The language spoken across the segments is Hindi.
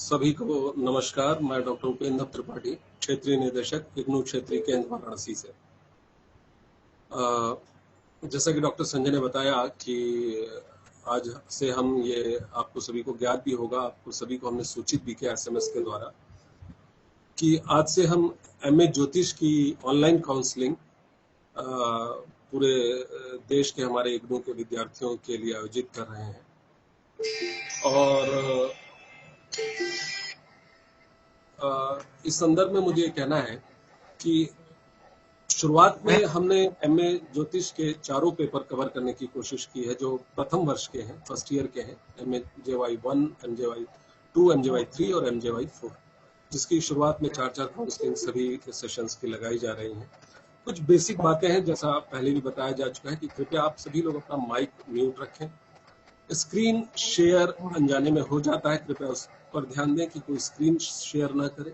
सभी को नमस्कार। मैं डॉक्टर उपेंद्र त्रिपाठी, क्षेत्रीय निदेशक इग्नू क्षेत्रीय केंद्र वाराणसी से। जैसा कि डॉक्टर संजय ने बताया कि आज से हम ये आपको सभी को ज्ञात भी होगा, आपको सभी को हमने सूचित भी किया एसएमएस के द्वारा कि आज से हम एमए ज्योतिष की ऑनलाइन काउंसलिंग पूरे देश के हमारे इग्नू के विद्यार्थियों के लिए आयोजित कर रहे हैं। और इस संदर्भ में मुझे ये कहना है कि शुरुआत में हमने एमए ज्योतिष के चारों पेपर कवर करने की कोशिश की है जो प्रथम वर्ष के हैं, फर्स्ट ईयर के हैं, MJY1, MJY2, MJY3 और MJY4, जिसकी शुरुआत में 4-4 काउंसलिंग सभी सेशंस की लगाई जा रही हैं। कुछ बेसिक बातें हैं, जैसा पहले भी बताया जा चुका है कि कृपया आप सभी लोग अपना माइक म्यूट रखें। स्क्रीन शेयर अनजाने में हो जाता है, कृपया उस पर ध्यान दें कि कोई स्क्रीन शेयर ना करे।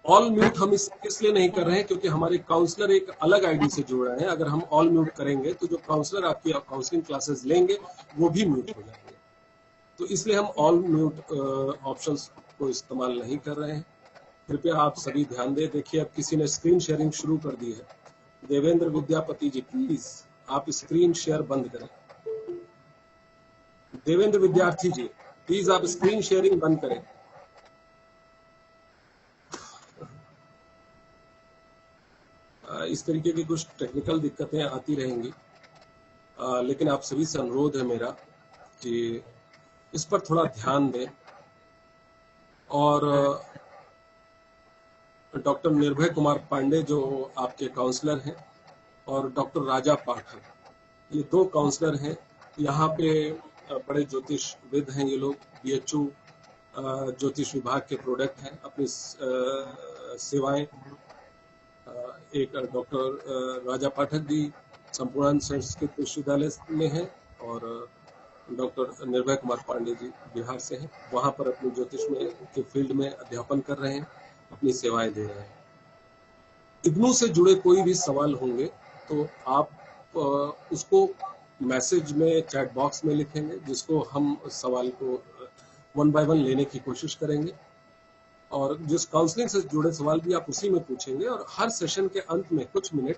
ऑल म्यूट हम इसलिए नहीं कर रहे हैं क्योंकि हमारे काउंसलर एक अलग आईडी से जुड़ रहे हैं। अगर हम ऑल म्यूट करेंगे तो जो काउंसलर आपकी काउंसलिंग क्लासेस लेंगे वो भी म्यूट हो जाएंगे, तो इसलिए हम ऑल म्यूट ऑप्शंस को इस्तेमाल नहीं कर रहे हैं। कृपया आप सभी ध्यान दें। देखिए, अब किसी ने स्क्रीन शेयरिंग शुरू कर दी है। देवेंद्र विद्यापति जी, प्लीज आप स्क्रीन शेयर बंद करें। देवेंद्र विद्यार्थी जी, प्लीज आप स्क्रीन शेयरिंग बंद करें। इस तरीके की कुछ टेक्निकल दिक्कतें आती रहेंगी, लेकिन आप सभी से अनुरोध है मेरा कि इस पर थोड़ा ध्यान दें। और डॉक्टर निर्भय कुमार पांडे जो आपके काउंसलर हैं और डॉक्टर राजा पाठक, ये 2 काउंसलर हैं। यहाँ पे बड़े ज्योतिषविद हैं ये लोग, BHU ज्योतिष विभाग के प्रोडक्ट हैं। अपनी सेवाएं एक डॉक्टर राजा पाठक जी संपूर्ण संस्कृत विश्वविद्यालय में हैं और डॉक्टर निर्भय कुमार पांडे जी बिहार से हैं। वहां पर अपनी ज्योतिष में के फील्ड में अध्यापन कर रहे हैं, अपनी सेवाएं दे रहे हैं। इग्नू से जुड़े कोई भी सवाल होंगे तो आप उसको मैसेज में चैट बॉक्स में लिखेंगे, जिसको हम सवाल को 1 बाय 1 लेने की कोशिश करेंगे। और जिस काउंसलिंग से जुड़े सवाल भी आप उसी में पूछेंगे और हर सेशन के अंत में कुछ मिनट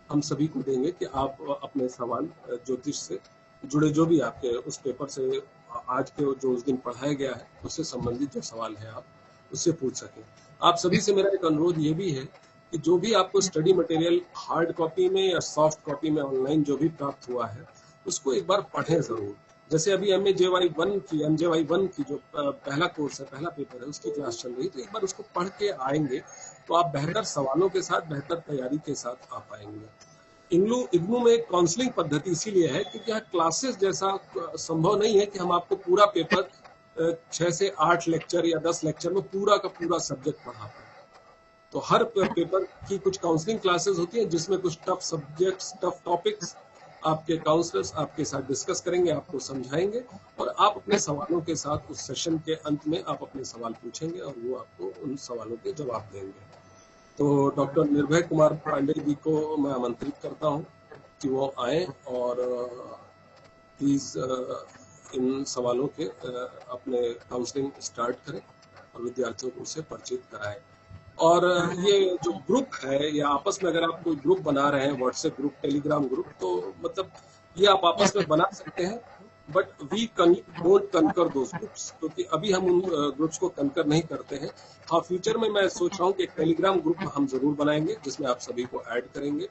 हम सभी को देंगे कि आप अपने सवाल ज्योतिष से जुड़े जो भी आपके उस पेपर से आज के जो उस दिन पढ़ाया गया है उससे संबंधित जो सवाल है आप उससे पूछ सकें। आप सभी से मेरा एक अनुरोध ये भी है कि जो भी आपको स्टडी मटेरियल हार्ड कॉपी में या सॉफ्ट कॉपी में ऑनलाइन जो भी प्राप्त हुआ है उसको एक बार पढ़ें जरूर। जैसे अभी MJY1 की जो पहला कोर्स है, पहला पेपर है, उसकी क्लास चल रही, तो एक बार उसको पढ़ के आएंगे तो आप बेहतर सवालों के साथ, बेहतर तैयारी के साथ आ पाएंगे। इग्नू में काउंसलिंग पद्धति इसीलिए है क्योंकि यहाँ क्लासेस जैसा संभव नहीं है कि हम आपको पूरा पेपर 6 से 8 लेक्चर या 10 लेक्चर में पूरा का पूरा सब्जेक्ट पढ़ा पाए। तो हर पेपर की कुछ काउंसलिंग क्लासेस होती हैं जिसमें कुछ टफ सब्जेक्ट्स, टफ टॉपिक्स आपके काउंसलर्स आपके साथ डिस्कस करेंगे, आपको समझाएंगे और आप अपने सवालों के साथ उस सेशन के अंत में आप अपने सवाल पूछेंगे और वो आपको उन सवालों के जवाब देंगे। तो डॉक्टर निर्भय कुमार पांडे जी को मैं आमंत्रित करता हूं कि वो आए और प्लीज इन सवालों के अपने काउंसलिंग स्टार्ट करें और विद्यार्थियों को उससे परिचित कराएं। और ये जो ग्रुप है, या आपस में अगर आप कोई ग्रुप बना रहे हैं, व्हाट्सएप ग्रुप, टेलीग्राम ग्रुप, तो मतलब ये आप आपस में बना सकते हैं, but we don't concur those groups, क्योंकि अभी हम उन ग्रुप्स को कनकर नहीं करते हैं। हाँ, फ्यूचर में मैं सोच रहा हूँ कि एक टेलीग्राम ग्रुप हम जरूर बनाएंगे जिसमें आप सभी को ऐड करेंगे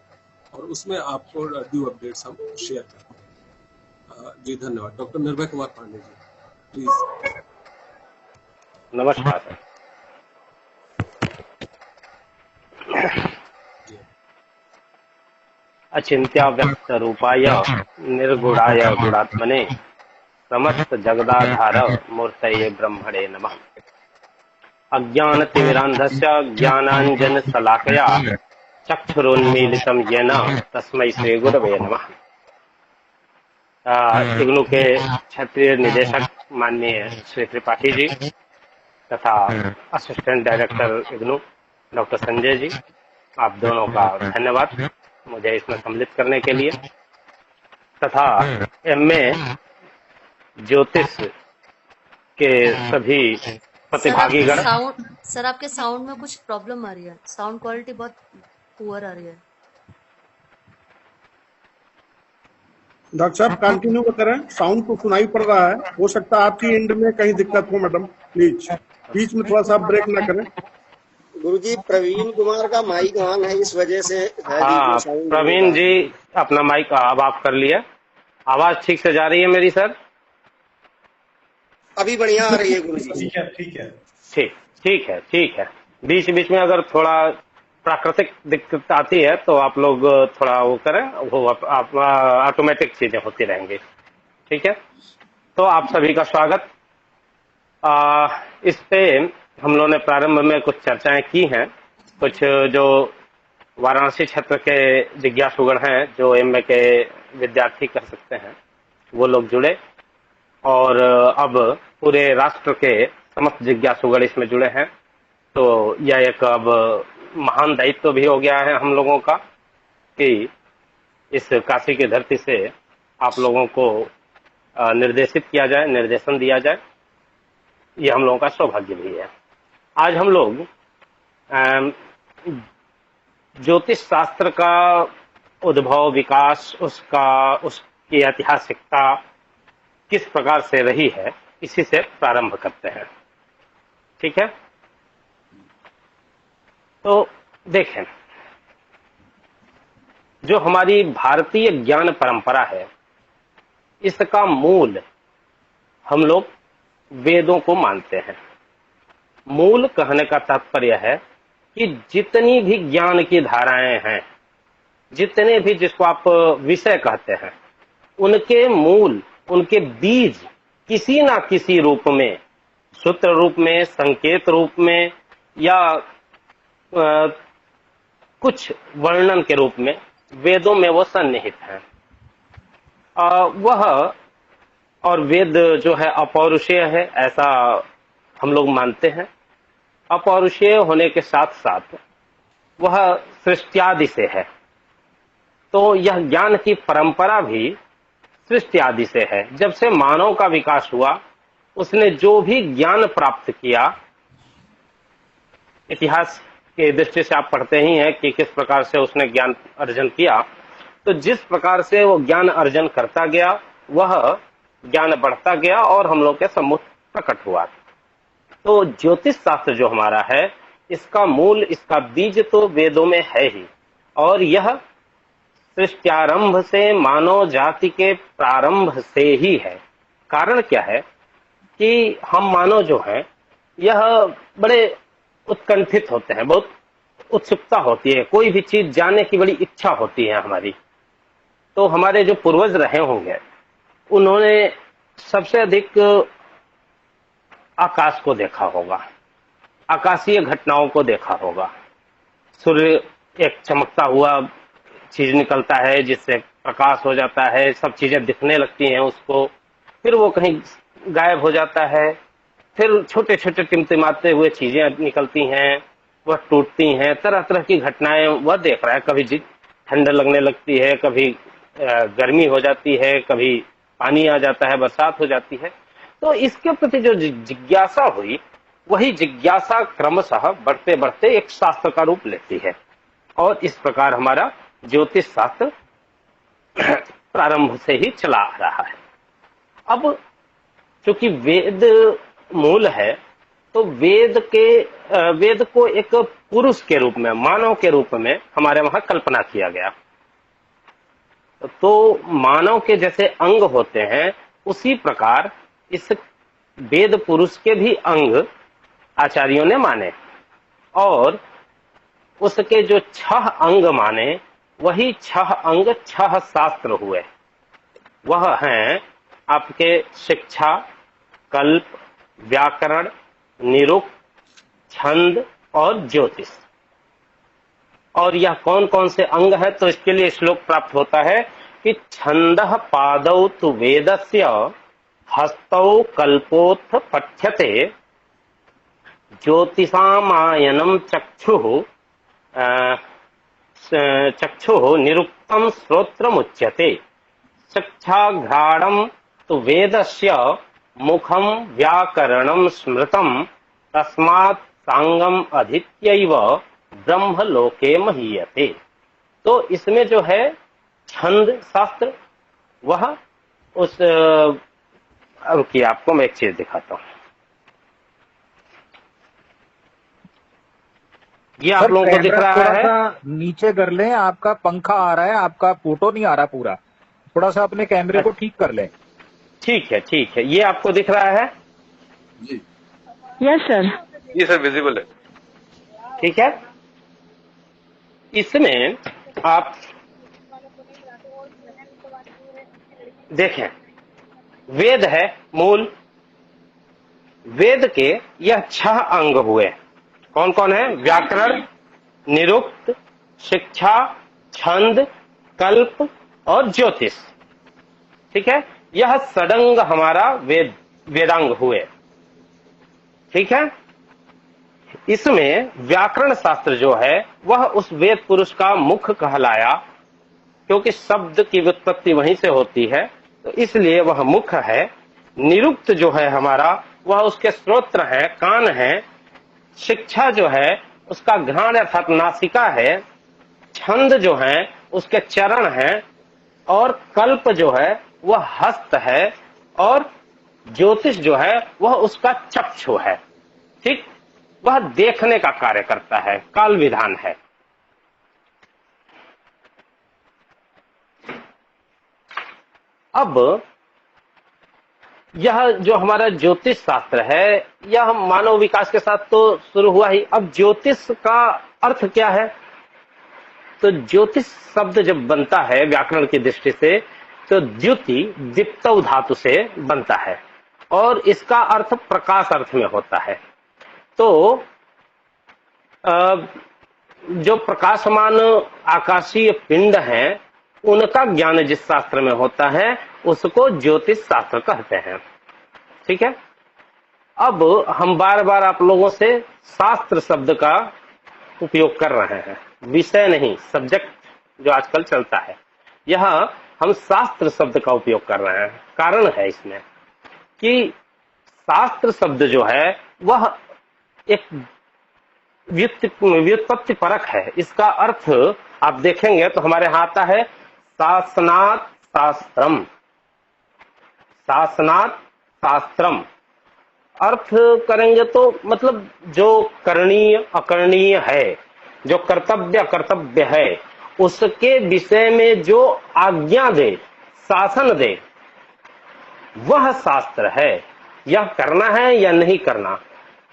और उसमें आपको ड्यू अपडेट्स हम शेयर करते हैं। जी धन्यवाद। डॉक्टर निर्भय कुमार पांडे जी, प्लीज। नमस्कार। अचिंत्याव्यक्त रूपाय निर्गुणाय गुणात्मने समस्त जगदाधार मूर्तये ब्रह्मणे नमः। अज्ञानतिमिरान्धस्य ज्ञानाञ्जन शलाकया चक्षुरुन्मीलितं येन तस्मै श्री गुरवे नमः। इग्नू के क्षेत्रीय निदेशक माननीय श्री त्रिपाठी जी तथा assistant director IGNOU doctor Sanjay ji, आप दोनों का धन्यवाद मुझे इसमें सम्मिलित करने के लिए, तथा एमए ज्योतिष के सभी प्रतिभागीगण। सर आपके साउंड में कुछ प्रॉब्लम आ रही है, साउंड क्वालिटी बहुत पुअर आ रही है। डॉक्टर साहब कंटिन्यू करें, साउंड तो सुनाई पड़ रहा है, हो सकता है आपकी एंड में कहीं दिक्कत हो मैडम, प्लीज बीच में थोड़ा सा ब्रेक ना करें। गुरुजी प्रवीण कुमार का माइक ऑन है, इस वजह से हाँ प्रवीण जी अपना माइक अब आप कर लिया। आवाज ठीक से जा रही है मेरी सर? अभी बढ़िया आ रही है गुरुजी। ठीक है ठीक है ठीक है। बीच बीच में अगर थोड़ा प्राकृतिक दिक्कत आती है तो आप लोग थोड़ा वो करें, वो ऑटोमेटिक चीजें होती रहेंगी। ठीक है, तो आप सभी का स्वागत। इस पे हम लोगों ने प्रारंभ में कुछ चर्चाएं की हैं। कुछ जो वाराणसी क्षेत्र के जिज्ञासुगण हैं, जो एमए के विद्यार्थी कर सकते हैं, वो लोग जुड़े और अब पूरे राष्ट्र के समस्त जिज्ञासुगण इसमें जुड़े हैं। तो यह एक अब महान दायित्व भी हो गया है हम लोगों का कि इस काशी की धरती से आप लोगों को निर्देशित किया जाए, निर्देशन दिया जाए। ये हम लोगों का सौभाग्य भी है। आज हम लोग ज्योतिष शास्त्र का उद्भव, विकास, उसकी ऐतिहासिकता किस प्रकार से रही है, इसी से प्रारंभ करते हैं। ठीक है, तो देखें, जो हमारी भारतीय ज्ञान परंपरा है, इसका मूल हम लोग वेदों को मानते हैं। मूल कहने का तात्पर्य है कि जितनी भी ज्ञान की धाराएं हैं, जितने भी जिसको आप विषय कहते हैं, उनके मूल, उनके बीज किसी ना किसी रूप में, सूत्र रूप में, संकेत रूप में या कुछ वर्णन के रूप में वेदों में वो सन्निहित हैं। वह और वेद जो है अपौरुषेय है, ऐसा हम लोग मानते हैं। अपौरुषेय होने के साथ साथ वह सृष्टि से है। तो यह ज्ञान की परंपरा भी सृष्टि आदि से है। जब से मानव का विकास हुआ, उसने जो भी ज्ञान प्राप्त किया, इतिहास के दृष्टि से आप पढ़ते ही हैं कि किस प्रकार से उसने ज्ञान अर्जन किया। तो जिस प्रकार से वो ज्ञान अर्जन करता गया, वह ज्ञान बढ़ता गया और हम लोग के सम्मुख प्रकट हुआ। तो ज्योतिष शास्त्र जो हमारा है, इसका मूल, इसका बीज तो वेदों में है ही, और यह सृष्टारंभ से, मानव जाति के प्रारंभ से ही है। कारण क्या है कि हम मानव जो हैं, यह बड़े उत्कंठित होते हैं, बहुत उत्सुकता होती है, कोई भी चीज जानने की बड़ी इच्छा होती है हमारी। तो हमारे जो पूर्वज रहे होंगे, उन्होंने सबसे अधिक आकाश को देखा होगा, आकाशीय घटनाओं को देखा होगा। सूर्य एक चमकता हुआ चीज निकलता है, जिससे प्रकाश हो जाता है, सब चीजें दिखने लगती हैं उसको, फिर वो कहीं गायब हो जाता है, फिर छोटे छोटे टिमटिमाते हुए चीजें निकलती हैं, वह टूटती हैं, तरह तरह की घटनाएं वह देख रहा है। कभी ठंड लगने लगती है, कभी गर्मी हो जाती है, कभी पानी आ जाता है, बरसात हो जाती है। तो इसके प्रति जो जिज्ञासा हुई, वही जिज्ञासा क्रमशः बढ़ते बढ़ते एक शास्त्र का रूप लेती है, और इस प्रकार हमारा ज्योतिष शास्त्र प्रारंभ से ही चला आ रहा है। अब चूंकि वेद मूल है, तो वेद को एक पुरुष के रूप में, मानव के रूप में हमारे वहां कल्पना किया गया। तो मानव के जैसे अंग होते हैं, उसी प्रकार इस वेद पुरुष के भी अंग आचार्यों ने माने, और उसके जो 6 अंग माने, वही 6 अंग 6 शास्त्र हुए। वह हैं आपके शिक्षा, कल्प, व्याकरण, निरुक्त, छंद और ज्योतिष। और यह कौन कौन से अंग है, तो इसके लिए श्लोक प्राप्त होता है कि छंदः पादौ तु वेदस्य हस्तौ कल्पोत्थ पठ्यते ज्योतिषामायनम चक्षुः निरुक्तम श्रोत्रमुच्यते शिक्षाघ्राणम तु वेदस्य मुखम व्याकरणम स्मृतम तस्मात् सांगम अधीत्यैव ब्रह्मलोके महीयते। तो इसमें जो है छंद शास्त्र, वह उस रुकिए आपको मैं एक चीज दिखाता हूं। ये आप लोगों को दिख रहा थोड़ा है? सा नीचे कर लें, आपका पंखा आ रहा है, आपका फोटो नहीं आ रहा पूरा, थोड़ा सा अपने कैमरे को ठीक कर लें। ठीक है, ये आपको दिख रहा है? जी यस सर। ये सर विजिबल है। ठीक है, इसमें आप देखें, वेद है मूल। वेद के यह 6 अंग हुए। कौन कौन है? व्याकरण, निरुक्त, शिक्षा, छंद, कल्प और ज्योतिष। ठीक है, यह षडंग हमारा वेदांग हुए। ठीक है, इसमें व्याकरण शास्त्र जो है वह उस वेद पुरुष का मुख कहलाया, क्योंकि शब्द की व्युत्पत्ति वहीं से होती है, तो इसलिए वह मुख है। निरुक्त जो है हमारा, वह उसके श्रोत्र है, कान है। शिक्षा जो है उसका घ्राण अर्थात नासिका है। छंद जो है उसके चरण है। और कल्प जो है वह हस्त है। और ज्योतिष जो है वह उसका चक्षु है। ठीक, वह देखने का कार्य करता है, काल विधान है। अब यह जो हमारा ज्योतिष शास्त्र है, यह मानव विकास के साथ तो शुरू हुआ ही। अब ज्योतिष का अर्थ क्या है? तो ज्योतिष शब्द जब बनता है व्याकरण की दृष्टि से, तो द्युति दीप्तौ धातु से बनता है और इसका अर्थ प्रकाश अर्थ में होता है। तो जो प्रकाशमान आकाशीय पिंड हैं, उनका ज्ञान जिस शास्त्र में होता है उसको ज्योतिष शास्त्र कहते हैं। ठीक है, अब हम बार बार आप लोगों से शास्त्र शब्द का उपयोग कर रहे हैं, विषय नहीं, सब्जेक्ट जो आजकल चलता है, यह हम शास्त्र शब्द का उपयोग कर रहे हैं। कारण है इसमें कि शास्त्र शब्द जो है वह एक व्युत्पत्ति परक है। इसका अर्थ आप देखेंगे तो हमारे यहाँ आता है शासनात् शास्त्रम, शासनात् शास्त्रम। अर्थ करेंगे तो मतलब जो करणीय अकरणीय है, जो कर्तव्य कर्तव्य है, उसके विषय में जो आज्ञा दे, शासन दे, वह शास्त्र है। यह करना है या नहीं करना,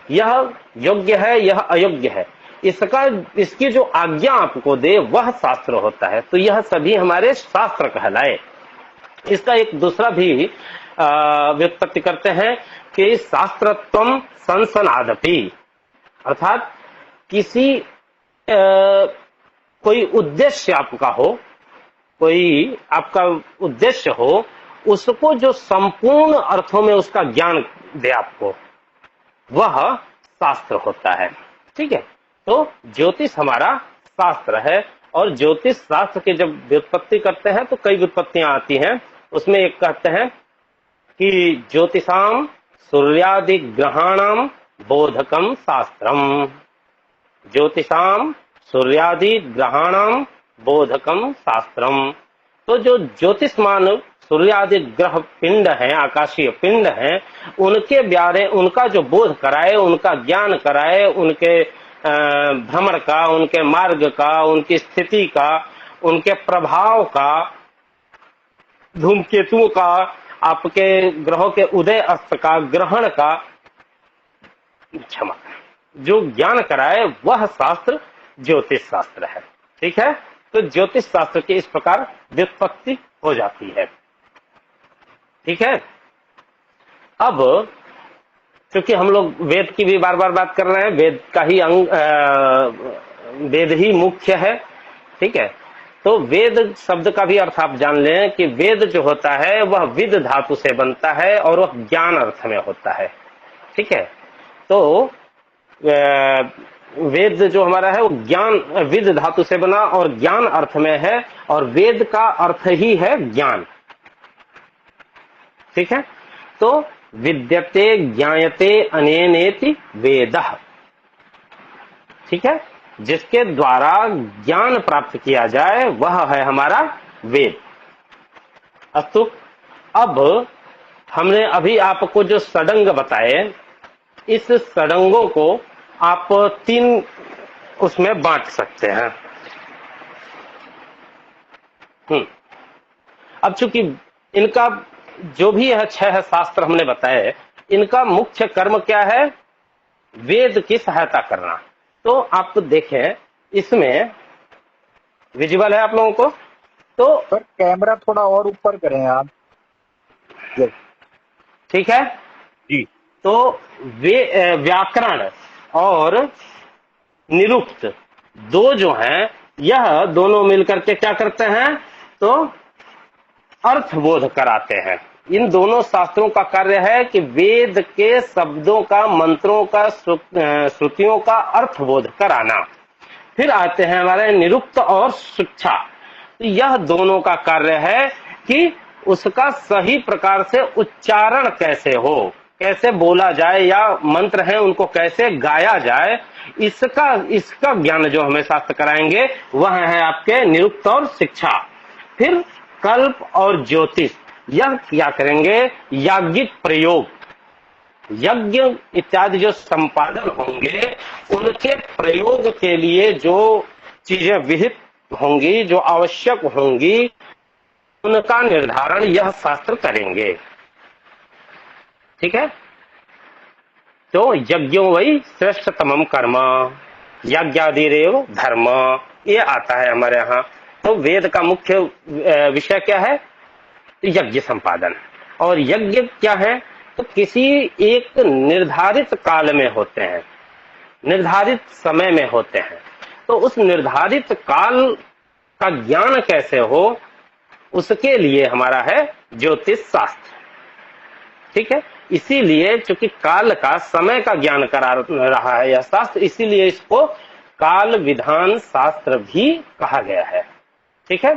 यह योग्य है, यह अयोग्य है, इसकी जो आज्ञा आपको दे वह शास्त्र होता है। तो यह सभी हमारे शास्त्र कहलाए। इसका एक दूसरा भी व्युत्पत्ति करते हैं कि शास्त्रत्वम संसनादपि, अर्थात किसी कोई उद्देश्य आपका हो, कोई आपका उद्देश्य हो, उसको जो संपूर्ण अर्थों में उसका ज्ञान दे आपको, वह शास्त्र होता है। ठीक है, तो ज्योतिष हमारा शास्त्र है। और ज्योतिष शास्त्र के जब व्युत्पत्ति करते हैं तो कई व्युत्पत्तियां आती हैं। उसमें एक कहते हैं कि ज्योतिषाम सूर्यादि ग्रहाणाम बोधकम शास्त्रम, ज्योतिषाम सूर्यादि ग्रहाणाम बोधकम शास्त्रम। तो जो ज्योतिषमान सूर्यादि ग्रह पिंड हैं, आकाशीय पिंड हैं, उनके बारे, उनका जो बोध कराए, उनका ज्ञान कराए, उनके भ्रमण का, उनके मार्ग का, उनकी स्थिति का, उनके प्रभाव का, धूमकेतुओं का, आपके ग्रहों के उदय अस्त का, ग्रहण का, क्षमा, जो ज्ञान कराए वह शास्त्र ज्योतिष शास्त्र है। ठीक है, तो ज्योतिष शास्त्र की इस प्रकार व्युत्पत्ति हो जाती है। ठीक है, अब क्योंकि हम लोग वेद की भी बार बार बात कर रहे हैं, वेद का ही अंग, वेद ही मुख्य है। ठीक है, तो वेद शब्द का भी अर्थ आप जान लें कि वेद जो होता है वह विद धातु से बनता है और वह ज्ञान अर्थ में होता है। ठीक है, तो वेद जो हमारा है वो ज्ञान, विद धातु से बना और ज्ञान अर्थ में है, और वेद का अर्थ ही है ज्ञान। ठीक है, तो विद्यते ज्ञायते अनेनेति वेदः। ठीक है, जिसके द्वारा ज्ञान प्राप्त किया जाए वह है हमारा वेद। अस्तु, अब हमने अभी आपको जो षडंग बताए, इस षडंगों को आप 3 उसमें बांट सकते हैं। अब चूंकि इनका जो भी है 6 शास्त्र हमने बताए, इनका मुख्य कर्म क्या है? वेद की सहायता करना। तो आप देखें, इसमें विजिबल है आप लोगों को? तो सर कैमरा थोड़ा और ऊपर करें आप। ठीक है जी। तो वे व्याकरण और निरुक्त 2 जो हैं, यह दोनों मिलकर के क्या करते हैं? तो अर्थबोध कराते हैं। इन दोनों शास्त्रों का कार्य है कि वेद के शब्दों का, मंत्रों का, श्रुतियों का अर्थबोध कराना। फिर आते हैं हमारे निरुक्त और शिक्षा। तो यह दोनों का कार्य है कि उसका सही प्रकार से उच्चारण कैसे हो, कैसे बोला जाए, या मंत्र हैं उनको कैसे गाया जाए, इसका ज्ञान जो हमें शास्त्र कराएंगे वह है आपके निरुक्त और शिक्षा। फिर कल्प और ज्योतिष, यह क्या करेंगे? याज्ञिक प्रयोग, यज्ञ इत्यादि जो संपादन होंगे उनके प्रयोग के लिए जो चीजें विहित होंगी, जो आवश्यक होंगी, उनका निर्धारण यह शास्त्र करेंगे। ठीक है, तो यज्ञो वही श्रेष्ठतमम कर्म यज्ञादिरेव धर्म, ये आता है हमारे यहाँ। तो वेद का मुख्य विषय क्या है? यज्ञ संपादन। और यज्ञ क्या है? तो किसी एक निर्धारित काल में होते हैं, निर्धारित समय में होते हैं। तो उस निर्धारित काल का ज्ञान कैसे हो, उसके लिए हमारा है ज्योतिष शास्त्र। ठीक है, इसीलिए चूंकि काल का, समय का ज्ञान करा रहा है यह शास्त्र, इसीलिए इसको काल विधान शास्त्र भी कहा गया है। ठीक है,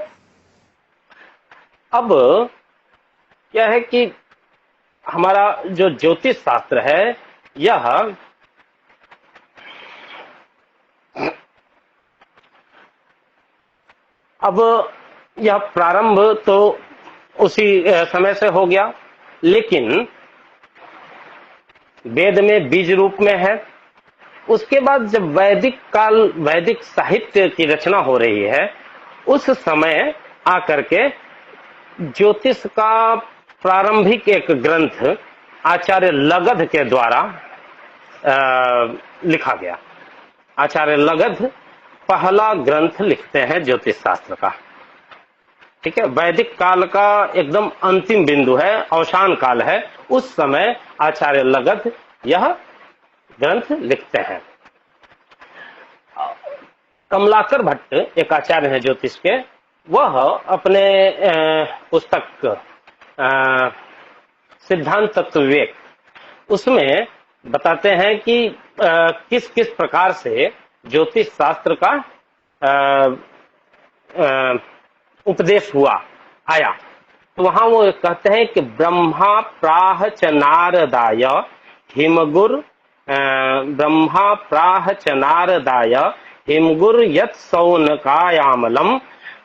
अब क्या है कि हमारा जो ज्योतिष शास्त्र है, यह अब यह प्रारंभ तो उसी समय से हो गया, लेकिन वेद में बीज रूप में है। उसके बाद जब वैदिक काल, वैदिक साहित्य की रचना हो रही है, उस समय आकर के ज्योतिष का प्रारंभिक एक ग्रंथ आचार्य लगध के द्वारा लिखा गया। आचार्य लगध पहला ग्रंथ लिखते हैं ज्योतिष शास्त्र का। ठीक है, वैदिक काल का एकदम अंतिम बिंदु है, अवसान काल है, उस समय आचार्य लगध यह ग्रंथ लिखते हैं। कमलाकर भट्ट एक आचार्य है ज्योतिष के, वह अपने पुस्तक सिद्धांत तत्व विवेक, उसमें बताते हैं कि किस किस प्रकार से ज्योतिष शास्त्र का उपदेश हुआ, आया। तो वहां वो कहते हैं कि ब्रह्मा प्राह च नारदाय हिमगुर, ब्रह्मा प्राह च नारदाय हिमगुर यत् सौनकायामलम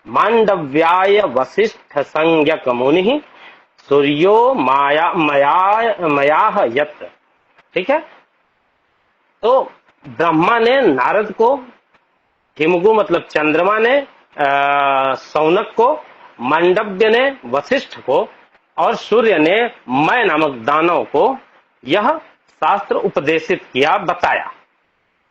मांडव्याय वसिष्ठ संज्ञक मुनि सूर्यो मयाह यत्। ठीक है, तो ब्रह्मा ने नारद को, हिमगु मतलब चंद्रमा ने सौनक को, मांडव्य ने वशिष्ठ को, और सूर्य ने मय नामक दानव को यह शास्त्र उपदेशित किया, बताया।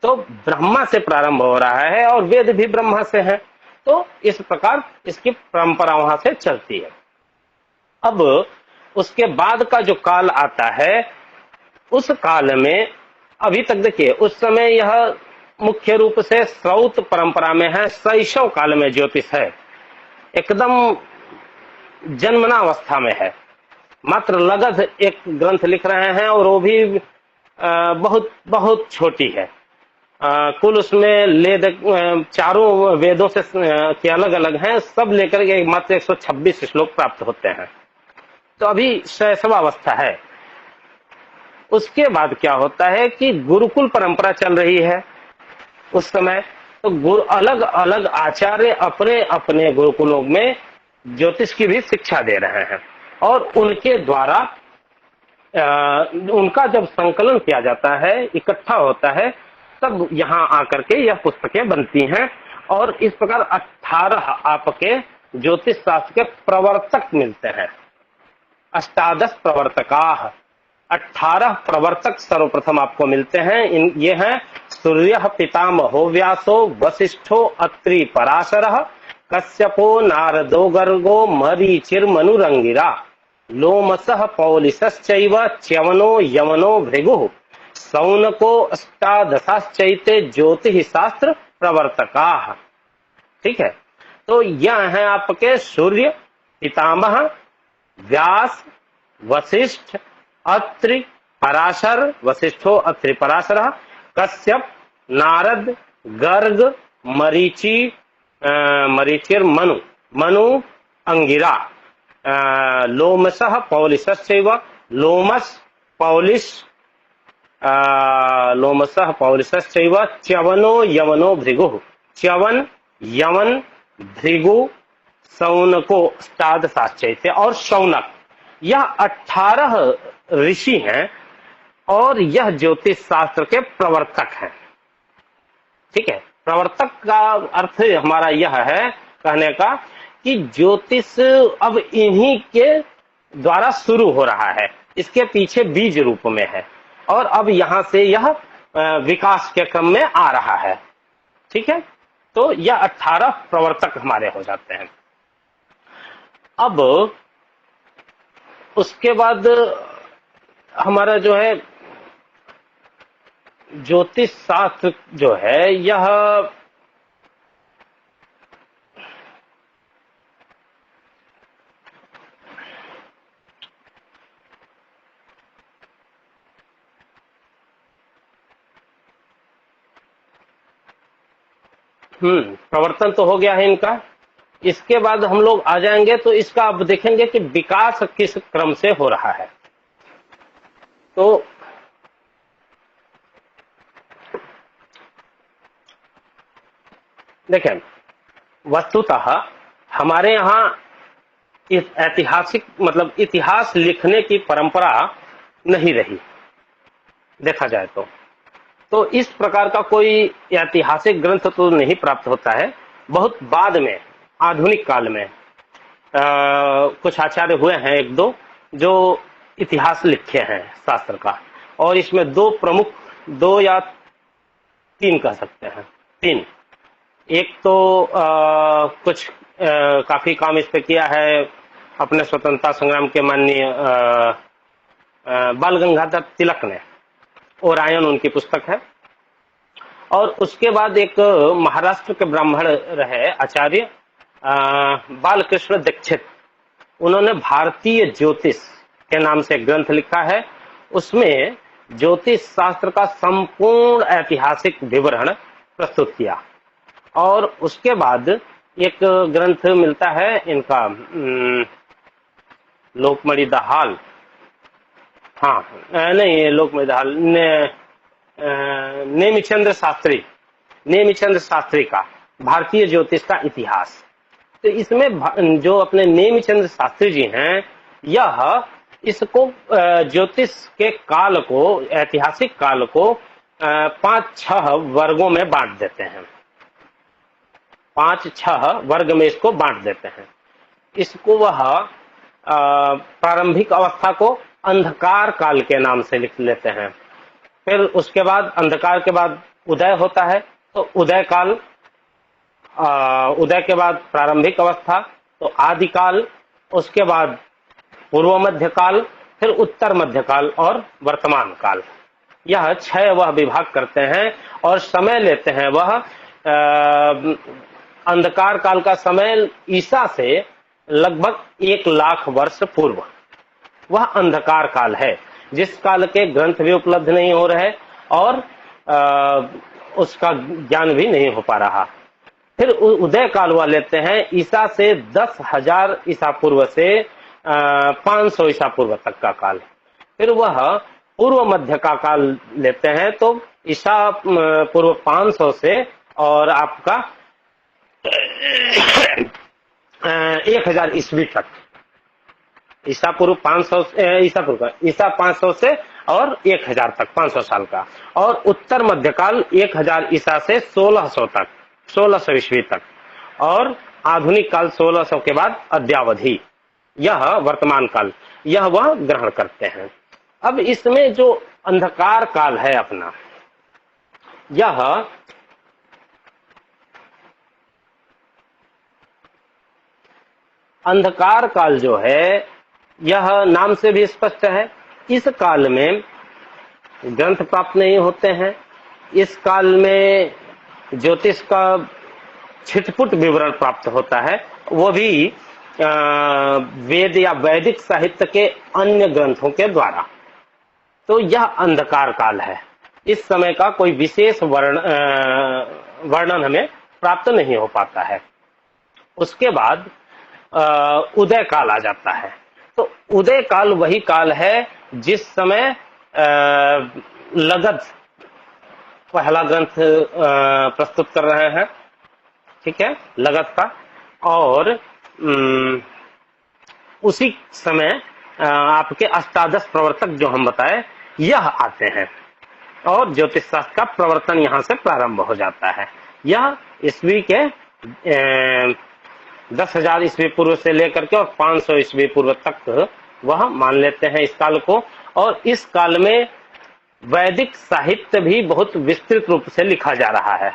तो ब्रह्मा से प्रारंभ हो रहा है और वेद भी ब्रह्मा से है। तो इस प्रकार इसकी परंपरा वहां से चलती है। अब उसके बाद का जो काल आता है, उस काल में अभी तक देखिए, उस समय यह मुख्य रूप से श्रौत परंपरा में है, शैशव काल में ज्योतिष है, एकदम जन्मनावस्था में है। मात्र लगध एक ग्रंथ लिख रहे हैं और वो भी बहुत बहुत छोटी है। कुल उसमें चारों वेदों से के अलग अलग हैं, सब लेकर के मात्र 126 श्लोक प्राप्त होते हैं। तो अभी शैशवावस्था है। उसके बाद क्या होता है कि गुरुकुल परंपरा चल रही है उस समय। तो गुरु अलग अलग आचार्य अपने अपने गुरुकुलों में ज्योतिष की भी शिक्षा दे रहे हैं और उनके द्वारा उनका जब संकलन किया जाता है, इकट्ठा होता है, तब यहाँ आकर के यह पुस्तकें बनती हैं। और इस प्रकार 18 आपके ज्योतिष शास्त्र के प्रवर्तक मिलते हैं, अष्टादश प्रवर्तका। 18 प्रवर्तक सर्वप्रथम आपको मिलते हैं। ये हैं सूर्य पितामहो व्यासो वशिष्ठो अत्रि पराशरः कश्यपो नारदो गर्गो मरीचिर्मनुरंगिरा लोमसः पौलिसश्चैव च्यवनो यवनो भृगुः सौनको अष्टादशाश्चैते ज्योतिष शास्त्र प्रवर्तकाः। ठीक है, तो यह है आपके सूर्य पितामह व्यास वशिष्ठ अत्रि पराशर, वशिष्ठो अत्रि पराशर, कश्यप नारद गर्ग मरीचिर मनु मनु अंगिरा लोमसः पौलिसश्चैव लोमस पौलिसश्चैव च्यवनो यवनो भृगुः च्यवन यवन भृगु सौनको अष्टादशाश्चैते और शौनक। यह 18 ऋषि हैं और यह ज्योतिष शास्त्र के प्रवर्तक हैं। ठीक है, प्रवर्तक का अर्थ हमारा यह है कहने का कि ज्योतिष अब इन्हीं के द्वारा शुरू हो रहा है, इसके पीछे बीज रूप में है और अब यहां से यह विकास के क्रम में आ रहा है। ठीक है, तो यह 18 प्रवर्तक हमारे हो जाते हैं। अब उसके बाद हमारा जो है ज्योतिष शास्त्र जो है यह प्रवर्तन तो हो गया है इनका। इसके बाद हम लोग आ जाएंगे तो इसका अब देखेंगे कि विकास किस क्रम से हो रहा है। तो देखें, वस्तुतः हमारे यहाँ इस ऐतिहासिक मतलब इतिहास लिखने की परंपरा नहीं रही देखा जाए तो इस प्रकार का कोई ऐतिहासिक ग्रंथ तो नहीं प्राप्त होता है। बहुत बाद में आधुनिक काल में कुछ आचार्य हुए हैं, एक दो, जो इतिहास लिखे हैं शास्त्र का, और इसमें दो या तीन कह सकते हैं, तीन। एक तो कुछ काफी काम इस पे किया है अपने स्वतंत्रता संग्राम के माननीय बाल गंगाधर तिलक ने, ओरायन उनकी पुस्तक है। और उसके बाद एक महाराष्ट्र के ब्राह्मण रहे आचार्य बालकृष्ण दीक्षित, उन्होंने भारतीय ज्योतिष के नाम से ग्रंथ लिखा है। उसमें ज्योतिष शास्त्र का संपूर्ण ऐतिहासिक विवरण प्रस्तुत किया। और उसके बाद एक ग्रंथ मिलता है इनका लोकमणि दाहाल, हाँ नहीं लोकमणि दाहाल, नेमिचंद्र शास्त्री का भारतीय ज्योतिष का इतिहास। तो इसमें जो अपने नेमिचंद्र शास्त्री जी हैं, यह इसको ज्योतिष के काल को, ऐतिहासिक काल को 5-6 वर्गों में बांट देते हैं। 5-6 वर्ग में इसको बांट देते हैं। इसको वह प्रारंभिक अवस्था को अंधकार काल के नाम से लिख लेते हैं। फिर उसके बाद अंधकार के बाद उदय होता है, तो उदय काल, उदय के बाद प्रारंभिक अवस्था तो आदि काल, उसके बाद पूर्व मध्य काल, फिर उत्तर मध्य काल और वर्तमान काल। यह 6 वह विभाग करते हैं और समय लेते हैं। वह अंधकार काल का समय ईसा से लगभग 1 लाख वर्ष पूर्व, वह अंधकार काल है, जिस काल के ग्रंथ भी उपलब्ध नहीं हो रहे और उसका ज्ञान भी नहीं हो पा रहा। फिर उदय काल वह लेते हैं ईसा से 10,000 ईसा पूर्व से 500 ईसा पूर्व तक का काल। फिर वह पूर्व मध्य का काल लेते हैं तो ईसा पूर्व 500 से और आपका 1000 ईस्वी तक, ईसा पूर्व 500 ईसा 500 से और 1000 तक 500 साल का, और उत्तर मध्यकाल 1000 ईसा से 1600 तक, 1600 ईस्वी तक, और आधुनिक काल 1600 के बाद अद्यावधि, यह वर्तमान काल, यह वह ग्रहण करते हैं। अब इसमें जो अंधकार काल है अपना, यह अंधकार काल जो है यह नाम से भी स्पष्ट है। इस काल में ग्रंथ प्राप्त नहीं होते हैं। इस काल में ज्योतिष का छिटपुट विवरण प्राप्त होता है, वो भी वेद या वैदिक साहित्य के अन्य ग्रंथों के द्वारा। तो यह अंधकार काल है। इस समय का कोई विशेष वर्णन हमें प्राप्त नहीं हो पाता है। उसके बाद उदय काल आ जाता है। तो उदय काल वही काल है जिस समय लगध पहला ग्रंथ प्रस्तुत कर रहे हैं, ठीक है, लगध का, और उसी समय आपके अष्टादश प्रवर्तक जो हम बताए यह आते हैं और ज्योतिष शास्त्र का प्रवर्तन यहां से प्रारंभ हो जाता है। यह ईस्वी के 10,000 ईस्वी पूर्व से लेकर के और 500 ईस्वी पूर्व तक वह मान लेते हैं इस काल को। और इस काल में वैदिक साहित्य भी बहुत विस्तृत रूप से लिखा जा रहा है,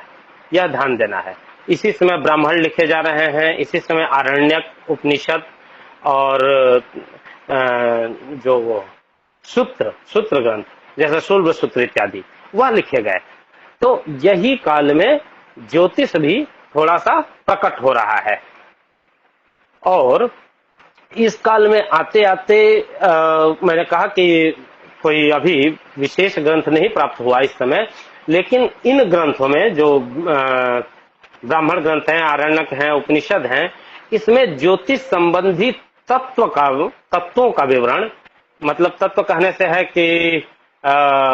यह ध्यान देना है। इसी समय ब्राह्मण लिखे जा रहे हैं, इसी समय आरण्यक, उपनिषद और जो सूत्र ग्रंथ जैसे शूल्ब सूत्र इत्यादि वह लिखे गए। तो यही काल में ज्योतिष भी थोड़ा सा प्रकट हो रहा है। और इस काल में आते आते मैंने कहा कि कोई अभी विशेष ग्रंथ नहीं प्राप्त हुआ इस समय, लेकिन इन ग्रंथों में जो ब्राह्मण ग्रंथ हैं, आरण्यक हैं, उपनिषद हैं, इसमें ज्योतिष संबंधी तत्वों का विवरण, मतलब तत्व कहने से है कि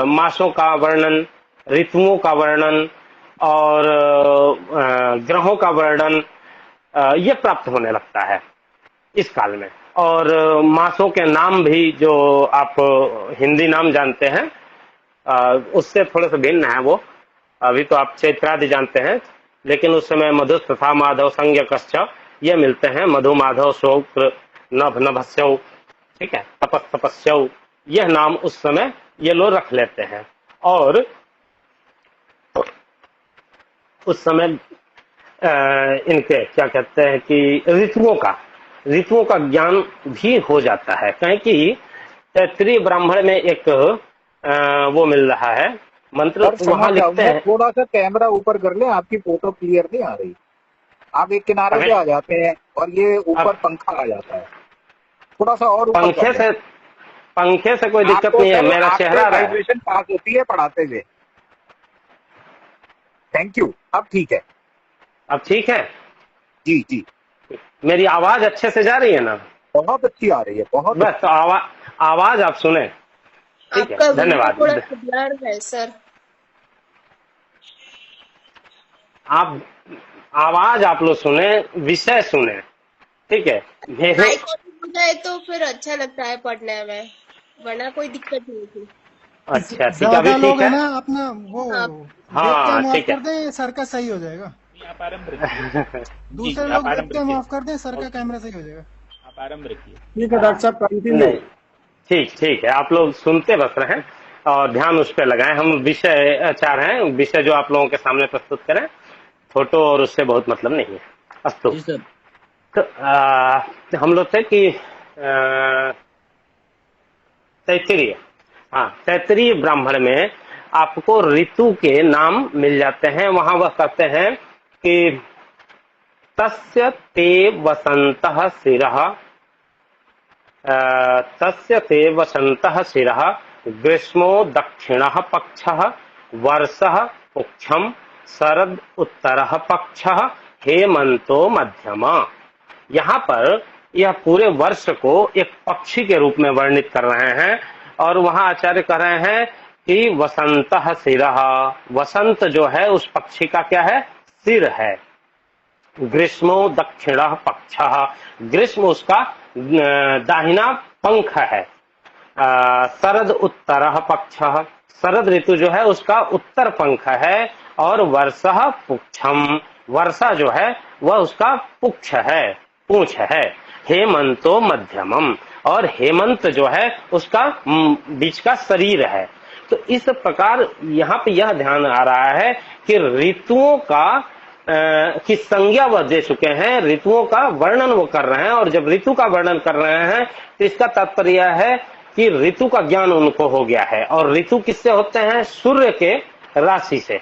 मासों का वर्णन, ऋतुओं का वर्णन और ग्रहों का वर्णन, ये प्राप्त होने लगता है इस काल में। और मासों के नाम भी जो आप हिंदी नाम जानते हैं उससे थोड़े से भिन्न है वो। अभी तो आप चैत्रादि जानते हैं, लेकिन उस समय मधु तथा माधव संज्ञकश्च ये मिलते हैं। मधु, माधव, शुक्र, नभ, नभस्यौ, ठीक है, तपस्यौ, यह नाम उस समय ये लोग रख लेते हैं। और उस समय इनके क्या कहते हैं कि ऋतुओं का ज्ञान भी हो जाता है। कहें कि तैत्तिरीय ब्राह्मण में एक वो मिल रहा है मंत्र, वहां लिखते हैं। थोड़ा सा कैमरा ऊपर कर ले, आपकी फोटो क्लियर नहीं आ रही। आप एक किनारे पे आ जाते हैं और ये ऊपर पंखा आ जाता है, थोड़ा सा और पंखे से कोई दिक्कत नहीं है, मेरा चेहरा वाइब्रेशन पास होती है पढ़ाते हुए। थैंक यू, अब ठीक है। अब ठीक है जी जी, मेरी आवाज अच्छे से जा रही है ना? बहुत अच्छी आ रही है, बहुत। बस तो आवाज आप सुने, ठीक है, धन्यवाद। है सर, आप आवाज आप लोग सुने, विषय सुने, ठीक है। मेरे जाए तो फिर अच्छा लगता है पढ़ने में, वरना कोई दिक्कत नहीं थी। अच्छा ठीक है, अभी ठीक है ना अपना वो हाँ ठीक है, कर दें, सर का सही हो जाएगा। दूसरे लोग वेबकैम ऑफ कर दें, सर का कैमरा सही हो जाएगा। आप आरंभ रखिए। ठीक है डॉक्टर साहब, कंटिन्यू। ठीक है, आप लोग सुनते बस रहें और ध्यान उस पर लगाएं। हम विषय चाह रहे हैं, विषय जो आप लोगों के सामने प्रस्तुत करें, फोटो और उससे बहुत मतलब नहीं है। अस्तु, तो हम लोग थे कि तैत्तिरीय ब्राह्मण में आपको ऋतु के नाम मिल जाते हैं। वहां वह कहते हैं कि तस्य ते वसंतः शिरः, तस्य ते वसंतः शिरः, ग्रीष्मो दक्षिणः पक्षः, वर्षः पुच्छम, शरद उत्तरः पक्षः, हेमंतो मध्यमा। यहाँ पर यह पूरे वर्ष को एक पक्षी के रूप में वर्णित कर रहे हैं और वहां आचार्य कह रहे हैं कि वसंतः शिरः, वसंत जो है उस पक्षी का क्या है, सिर है। ग्रीष्मो दक्षिणः पक्षः, ग्रीष्म उसका दाहिना पंख है। शरद उत्तरः पक्षः, शरद ऋतु जो है उसका उत्तर पंख है। और वर्षः पुच्छम, वर्षा जो है वह उसका पुच्छ है, पूंछ है। हेमंतो मध्यमम, और हेमंत जो है उसका बीच का शरीर है। तो इस प्रकार यहाँ पे यह ध्यान आ रहा है कि ऋतुओं का की संज्ञा वह दे चुके हैं, ऋतुओं का वर्णन वो कर रहे हैं। और जब ऋतु का वर्णन कर रहे हैं तो इसका तात्पर्य है कि ऋतु का ज्ञान उनको हो गया है। और ऋतु किससे होते हैं, सूर्य के राशि से।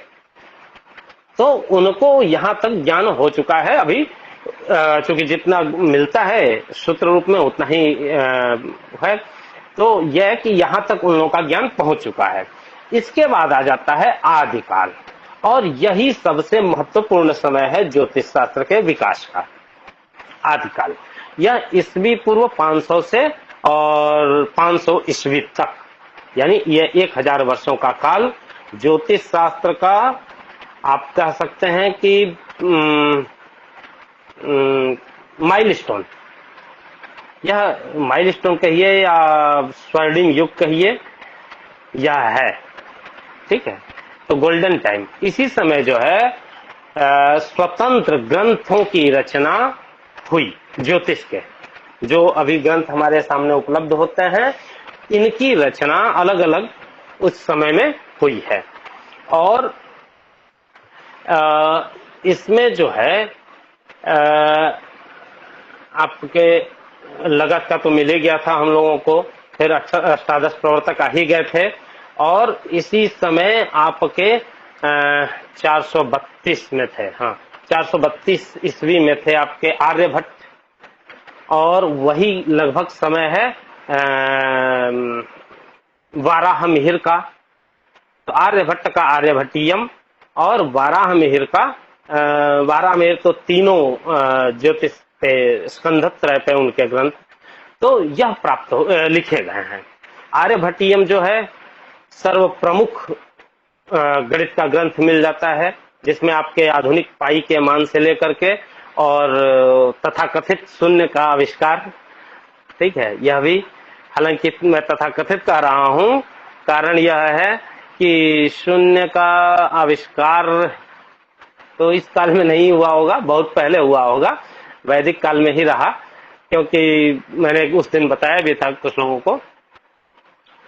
तो उनको यहाँ तक ज्ञान हो चुका है। अभी चूंकि जितना मिलता है सूत्र रूप में उतना ही है, तो यह कि यहाँ तक उन लोगों का ज्ञान पहुंच चुका है। इसके बाद आ जाता है आदिकाल, और यही सबसे महत्वपूर्ण समय है ज्योतिष शास्त्र के विकास का। आदिकाल यह ईस्वी पूर्व 500 से और 500 ईस्वी तक, यानी यह 1000 वर्षों का काल ज्योतिष शास्त्र का आप कह सकते हैं कि माइलस्टोन, यह माइलस्टोन कहिए या स्वर्णिम युग कहिए, यह है। ठीक है, तो गोल्डन टाइम, इसी समय जो है स्वतंत्र ग्रंथों की रचना हुई ज्योतिष के। जो अभी ग्रंथ हमारे सामने उपलब्ध होते हैं, इनकी रचना अलग अलग उस समय में हुई है। और इसमें जो है आपके लगत का तो मिल ही गया था हम लोगों को, फिर अष्टादश प्रवर्तक आ ही गए थे। और इसी समय आपके 432 में थे, हाँ 432 ईस्वी में थे आपके आर्यभट्ट, और वही लगभग समय है वाराह मिहिर का। तो आर्यभट्ट का आर्यभट्टियम और वाराह मिहिर का वाराह मिहिर तो तीनों ज्योतिष पे स्कंधत्रय पे उनके ग्रंथ, तो यह प्राप्त लिखे गए हैं। आर्यभट्टियम जो है सर्व प्रमुख गणित का ग्रंथ मिल जाता है, जिसमें आपके आधुनिक पाई के मान से लेकर के और तथाकथित शून्य का आविष्कार, ठीक है, यह भी, हालांकि मैं तथाकथित कह रहा हूं, कारण यह है कि शून्य का आविष्कार तो इस काल में नहीं हुआ होगा, बहुत पहले हुआ होगा, वैदिक काल में ही रहा। क्योंकि मैंने उस दिन बताया भी था कुछ लोगों को,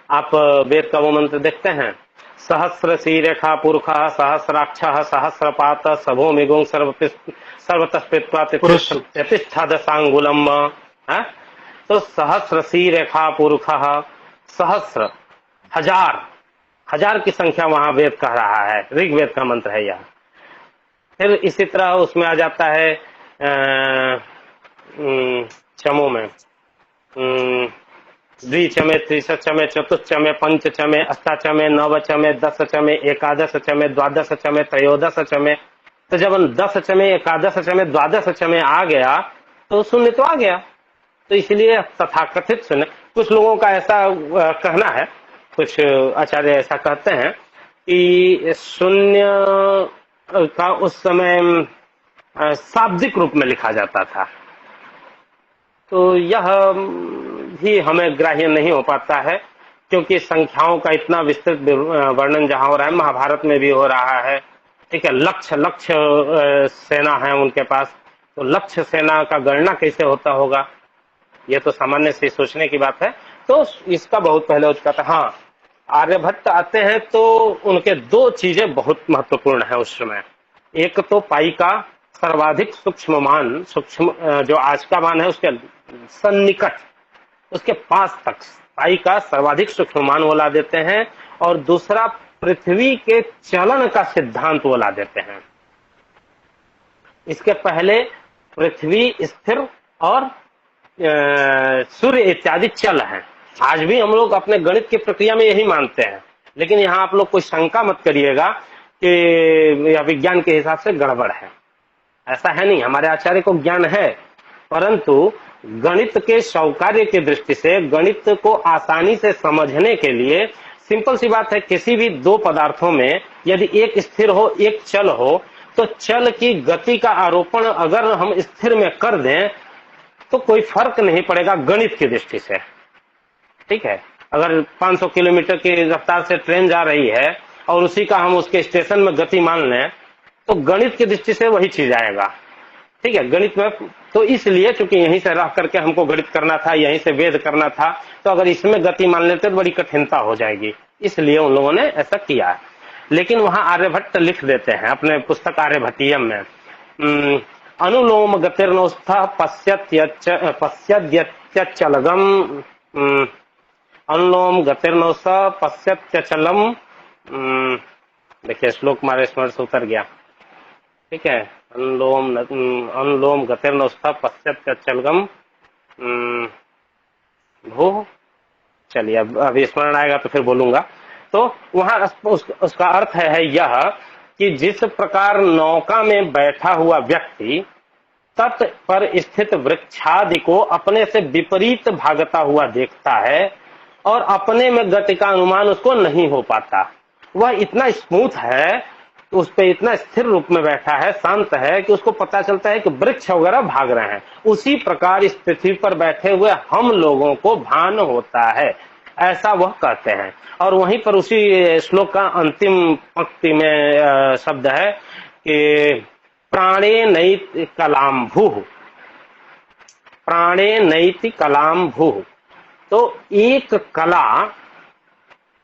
आप वेद का वो मंत्र देखते हैं, सहस्र शीरेखा पुरुषः सहस्राक्षः सहस्रपात सभो मिगुं सर्वतस्पित्वा प्रतिष्ठादशांगुलम। तो सहस्र शीरेखा पुरुषः, सहस्र हजार, हजार की संख्या वहां वेद कह रहा है, ऋग्वेद का मंत्र है यह। फिर इसी तरह उसमें आ जाता है चमों में द्विचमे, त्रिशचमे, चतुश्चमे, पंचचमे, अष्टाचमे, नवचमे, दशचमे, एकादशचमे, द्वादशचमे, त्रयोदशचमे। तो जब 10चमे, एकादशचमे, द्वादशचमे आ गया तो शून्य तो आ गया। तो इसलिए तथाकथित शून्य, कुछ लोगों का ऐसा कहना है, कुछ आचार्य ऐसा कहते हैं कि शून्य का उस समय शाब्दिक रूप में लिखा जाता था। तो यह भी हमें ग्राह्य नहीं हो पाता है, क्योंकि संख्याओं का इतना विस्तृत वर्णन जहां हो रहा है, महाभारत में भी हो रहा है, ठीक है, लक्ष्य सेना है उनके पास, तो लक्ष्य सेना का गणना कैसे होता होगा, यह तो सामान्य से सोचने की बात है। तो इसका बहुत पहले हो चुका था। हाँ, आर्यभट्ट आते हैं तो उनके दो चीजें बहुत महत्वपूर्ण है उस समय। एक तो पाई का सर्वाधिक सूक्ष्म मान, सूक्ष्म जो आज का मान है उसके सन्निकट, उसके पास तक पाई का सर्वाधिक सूक्ष्म मान वो ला देते हैं। और दूसरा पृथ्वी के चलन का सिद्धांत वो ला देते हैं। इसके पहले पृथ्वी स्थिर और सूर्य इत्यादि चल हैं। आज भी हम लोग अपने गणित की प्रक्रिया में यही मानते हैं, लेकिन यहाँ आप लोग कोई शंका मत करिएगा कि यह विज्ञान के हिसाब से गड़बड़ है, ऐसा है नहीं। हमारे आचार्य को ज्ञान है, परंतु गणित के स्वीकार्य की दृष्टि से, गणित को आसानी से समझने के लिए, सिंपल सी बात है, किसी भी दो पदार्थों में यदि एक स्थिर हो एक चल हो, तो चल की गति का आरोपण अगर हम स्थिर में कर दें तो कोई फर्क नहीं पड़ेगा गणित की दृष्टि से। ठीक है, अगर 500 किलोमीटर की रफ्तार से ट्रेन जा रही है और उसी का हम उसके स्टेशन में गति मान लें तो गणित की दृष्टि से वही चीज आएगा। ठीक है, गणित में तो इसलिए चूंकि यहीं से रह करके हमको गणित करना था, यहीं से वेद करना था, तो अगर इसमें गति मान लेते तो बड़ी कठिनता हो जाएगी, इसलिए उन लोगों ने ऐसा किया है। लेकिन वहां आर्यभट्ट लिख देते हैं अपने पुस्तक आर्यभट्टियम में, अनुलोम गतिर्नोस्था पश्यत्यचलगम, अनुलोम गतिर्नोस्था पश्यत्यचलम, देखिए श्लोक हमारे स्मरण से उतर गया। ठीक है, अनुलोम गतिर्नोस्था पश्यत्यचलगम भू, चलिए अब अभी स्मरण आएगा तो फिर बोलूंगा। तो वहां उसका अर्थ है यह कि जिस प्रकार नौका में बैठा हुआ व्यक्ति तट पर स्थित वृक्षादि को अपने से विपरीत भागता हुआ देखता है और अपने में गति का अनुमान उसको नहीं हो पाता, वह इतना स्मूथ है, उस पे इतना स्थिर रूप में बैठा है, शांत है कि उसको पता चलता है कि वृक्ष वगैरह भाग रहे हैं। उसी प्रकार इस पृथ्वी पर बैठे हुए हम लोगों को भान होता है, ऐसा वह कहते हैं। और वहीं पर उसी श्लोक का अंतिम पंक्ति में शब्द है कि प्राणे नैति कलाम भूः, प्राणे नैति कलाम भूः। तो एक कला,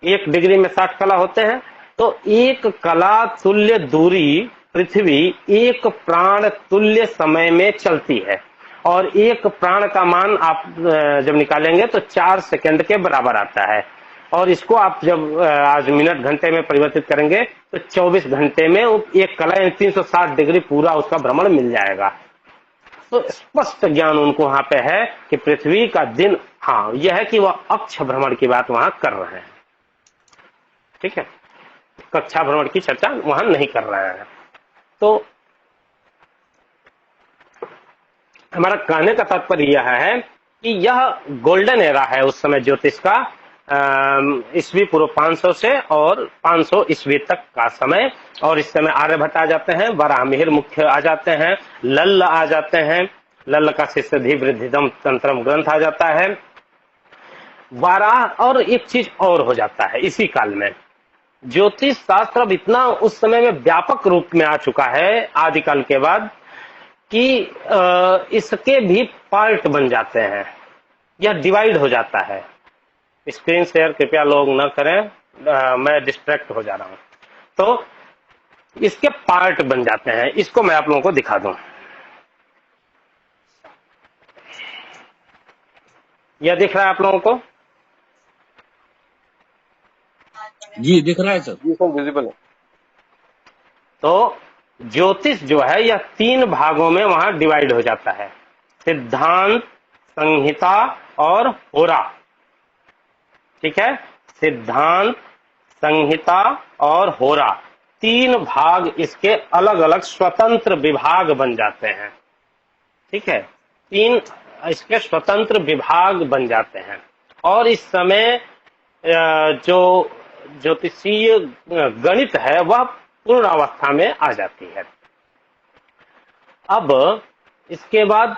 1 डिग्री में 60 कला होते हैं, तो एक कला तुल्य दूरी पृथ्वी 1 प्राण तुल्य समय में चलती है, और 1 प्राण का मान आप जब निकालेंगे तो 4 सेकंड के बराबर आता है। और इसको आप जब आज मिनट घंटे में परिवर्तित करेंगे तो 24 घंटे में एक कला 360 डिग्री पूरा उसका भ्रमण मिल जाएगा। तो स्पष्ट ज्ञान उनको वहां पे है कि पृथ्वी का दिन, हाँ यह है कि वह अक्ष भ्रमण की बात वहां कर रहे हैं। ठीक है, कक्षा भ्रमण की चर्चा वहां नहीं कर रहे हैं। तो हमारा कहने का तात्पर्य यह है कि यह गोल्डन एरा है उस समय ज्योतिष का, ईस्वी पूर्व 500 से और 500 ईस्वी तक का समय। और इस समय आर्यभट्ट आ जाते हैं, वराहमिहिर मुख्य आ जाते हैं, लल्ल आ जाते हैं, लल्ल का शिष्यधि वृद्धिदम तंत्रम ग्रंथ आ जाता है, वाराह। और एक चीज और हो जाता है इसी काल में, ज्योतिष शास्त्र अब इतना उस समय में व्यापक रूप में आ चुका है आदिकाल के बाद कि इसके भी पार्ट बन जाते हैं, यह डिवाइड हो जाता है। स्क्रीन शेयर कृपया लोग न करें, मैं डिस्ट्रैक्ट हो जा रहा हूं। तो इसके पार्ट बन जाते हैं, इसको मैं आप लोगों को दिखा दूं। यह दिख रहा है आप लोगों को? जी दिख रहा है सर। जी सर, विजिबल है। तो ज्योतिष जो है यह 3 भागों में वहां डिवाइड हो जाता है, सिद्धांत, संहिता और होरा। ठीक है, सिद्धांत, संहिता और होरा, 3 भाग इसके अलग अलग स्वतंत्र विभाग बन जाते हैं। ठीक है, 3 इसके स्वतंत्र विभाग बन जाते हैं। और इस समय जो ज्योतिषीय गणित है वह पूर्ण अवस्था में आ जाती है। अब इसके बाद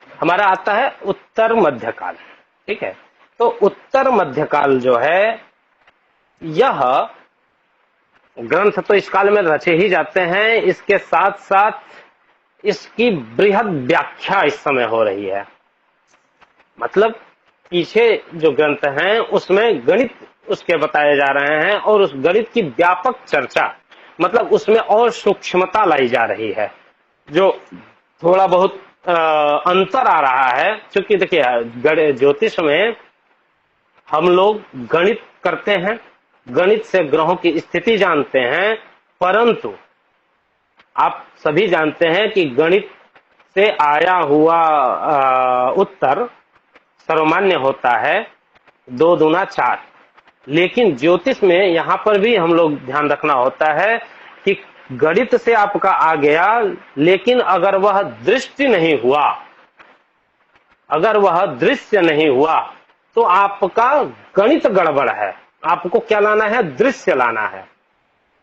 हमारा आता है उत्तर मध्यकाल। ठीक है, तो उत्तर मध्यकाल जो है यह ग्रंथ तो इस काल में रचे ही जाते हैं, इसके साथ साथ इसकी बृहद व्याख्या इस समय हो रही है। मतलब पीछे जो ग्रंथ हैं उसमें गणित उसके बताए जा रहे हैं और उस गणित की व्यापक चर्चा, मतलब उसमें और सूक्ष्मता लाई जा रही है। जो थोड़ा बहुत अंतर आ रहा है, क्योंकि देखिए ज्योतिष में हम लोग गणित करते हैं, गणित से ग्रहों की स्थिति जानते हैं, परंतु आप सभी जानते हैं कि गणित से आया हुआ उत्तर सर्वमान्य होता है 2 दूना 4। लेकिन ज्योतिष में यहां पर भी हम लोग ध्यान रखना होता है कि गणित से आपका आ गया, लेकिन अगर वह दृष्टि नहीं हुआ, अगर वह दृश्य नहीं हुआ, तो आपका गणित गड़बड़ है। आपको क्या लाना है? दृश्य लाना है,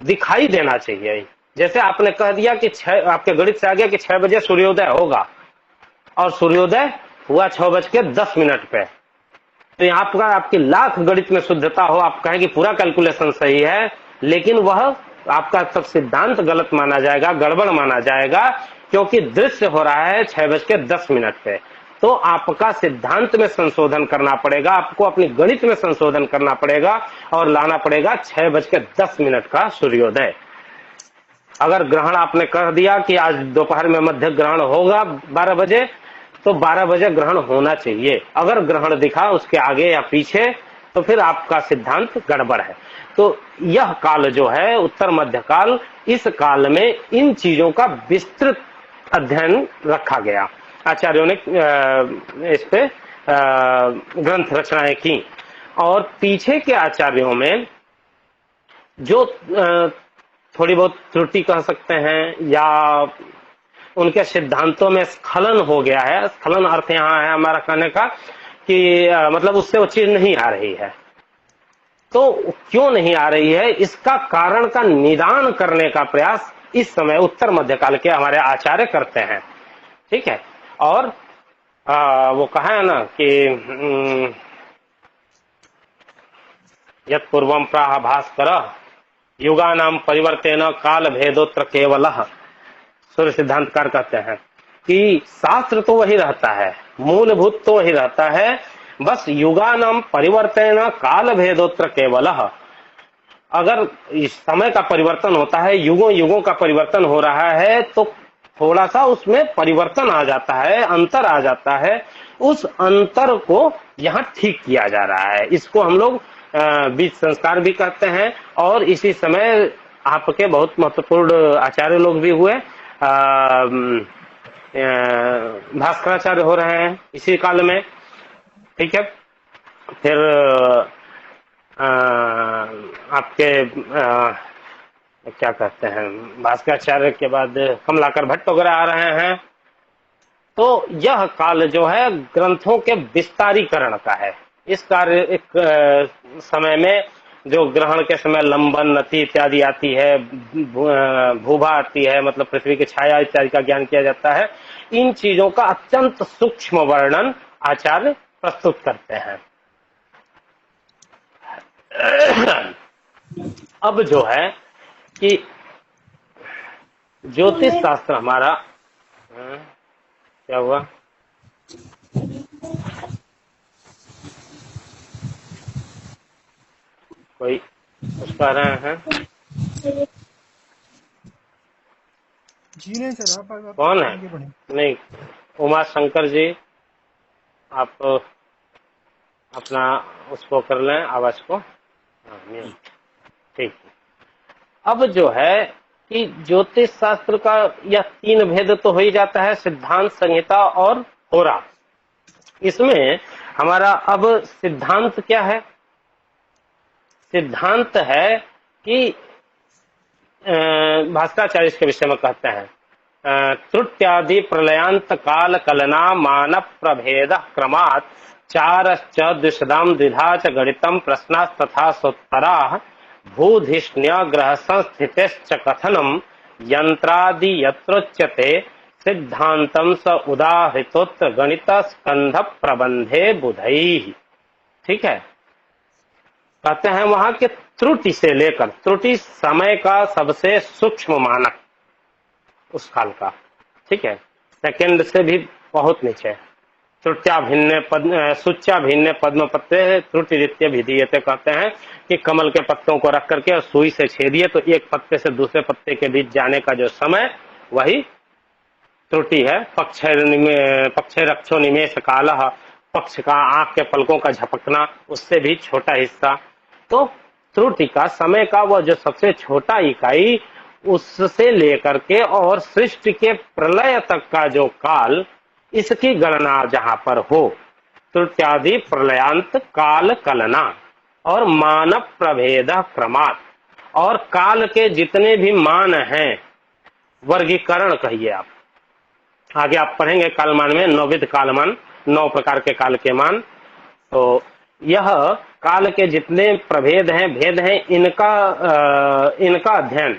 दिखाई देना चाहिए। जैसे आपने कह दिया कि आपके गणित से आ गया कि 6 बजे सूर्योदय होगा, और सूर्योदय हुआ 6:10 पे, तो यहाँ पर आपकी लाख गणित में शुद्धता हो, आप कहें कि पूरा कैलकुलेशन सही है, लेकिन वह आपका सब सिद्धांत गलत माना जाएगा, गड़बड़ माना जाएगा, क्योंकि दृश्य हो रहा है 6:10 पे। तो आपका सिद्धांत में संशोधन करना पड़ेगा, आपको अपनी गणित में संशोधन करना पड़ेगा और लाना पड़ेगा 6:10 का सूर्योदय। अगर ग्रहण आपने कह दिया कि आज दोपहर में मध्य ग्रहण होगा 12 बजे, तो 12 बजे ग्रहण होना चाहिए। अगर ग्रहण दिखा उसके आगे या पीछे, तो फिर आपका सिद्धांत गड़बड़ है। तो यह काल जो है उत्तर मध्य काल, इस काल में इन चीजों का विस्तृत अध्ययन रखा गया। आचार्यों ने इस पे ग्रंथ रचनाएं की, और पीछे के आचार्यों में जो थोड़ी बहुत त्रुटि कह सकते हैं या उनके सिद्धांतों में स्खलन हो गया है, स्खलन अर्थ यहाँ है हमारा कहने का कि मतलब उससे वो चीज नहीं आ रही है। तो क्यों नहीं आ रही है, इसका कारण का निदान करने का प्रयास इस समय उत्तर मध्यकाल के हमारे आचार्य करते हैं। ठीक है, और वो कहा है ना कि यत् पूर्वम प्राह भास्कर युगानाम परिवर्तेन काल भेदोत्र केवलः। सूर्य सिद्धांतकार कहते हैं कि शास्त्र तो वही रहता है, मूलभूत तो वही रहता है, बस युगानाम परिवर्तेन काल भेदोत्र केवलः। अगर इस समय का परिवर्तन होता है, युगों युगों का परिवर्तन हो रहा है, तो थोड़ा सा उसमें परिवर्तन आ जाता है, अंतर आ जाता है। उस अंतर को यहाँ ठीक किया जा रहा है। इसको हम लोग बीज संस्कार भी कहते हैं। और इसी समय आपके बहुत महत्वपूर्ण आचार्य लोग भी हुए, भास्कराचार्य हो रहे हैं इसी काल में। ठीक है, फिर आपके क्या कहते हैं, भास्कराचार्य के बाद कमलाकर भट्ट वगैरह आ रहे हैं। तो यह काल जो है ग्रंथों के विस्तारीकरण का है। इस कार्य एक समय में जो ग्रहण के समय लंबन, नति इत्यादि आती है, भूभा आती है, मतलब पृथ्वी की छाया इत्यादि का ज्ञान किया जाता है। इन चीजों का अत्यंत सूक्ष्म वर्णन आचार्य प्रस्तुत करते हैं। अब जो है कि ज्योतिष शास्त्र हमारा क्या हुआ, कोई कुछ कह रहे हैं? जी नहीं सर, आप कौन है? नहीं, उमा शंकर जी, आप अपना उसको कर लें, आवाज को। ठीक। अब जो है कि ज्योतिष शास्त्र का यह 3 भेद तो हो ही जाता है, सिद्धांत, संहिता और होरा। इसमें हमारा अब सिद्धांत क्या है? सिद्धांत है कि भास्कराचार्य इसके विषय में कहते हैं, त्रुट्यादि प्रलयांत काल कलना मानव प्रभेद क्रमात् चारश्च द्विषदाम द्विधा च गणितम प्रश्नास्तथा सोत्तरा भूधिष्ण्य ग्रह संस्थितेश्च कथनम यंत्रादि यत्रोच्यते सिद्धांतम स उदाहृतोत्र गणित स्कंध प्रबंधे बुधई। ठीक है, कहते हैं वहां के त्रुटि से लेकर, त्रुटि समय का सबसे सूक्ष्म मानक उस काल का। ठीक है, सेकंड से भी बहुत नीचे। त्रुट्या भिन्न सुच्या भिन्न पद्म पत्ते त्रुटि रित्य विधीयते, कहते हैं कि कमल के पत्तों को रख करके और सुई से छेदिए तो एक पत्ते से दूसरे पत्ते के बीच जाने का जो समय, वही त्रुटि है। पक्षे रक्षो निमेष कालः, पक्ष का आंख के पलकों का झपकना, उससे भी छोटा हिस्सा। तो त्रुटि का समय का वह जो सबसे छोटा इकाई, उससे लेकर के और सृष्टि के प्रलय तक का जो काल, इसकी गणना जहां पर हो, त्रुट्यादि प्रलयांत काल कलना और मानव प्रभेद क्रमात्, और काल के जितने भी मान हैं, वर्गीकरण कहिए आप, आगे आप पढ़ेंगे कालमान में 9 विध कालमान, 9 प्रकार के काल के मान। तो यह काल के जितने प्रभेद हैं, भेद हैं, इनका अध्ययन,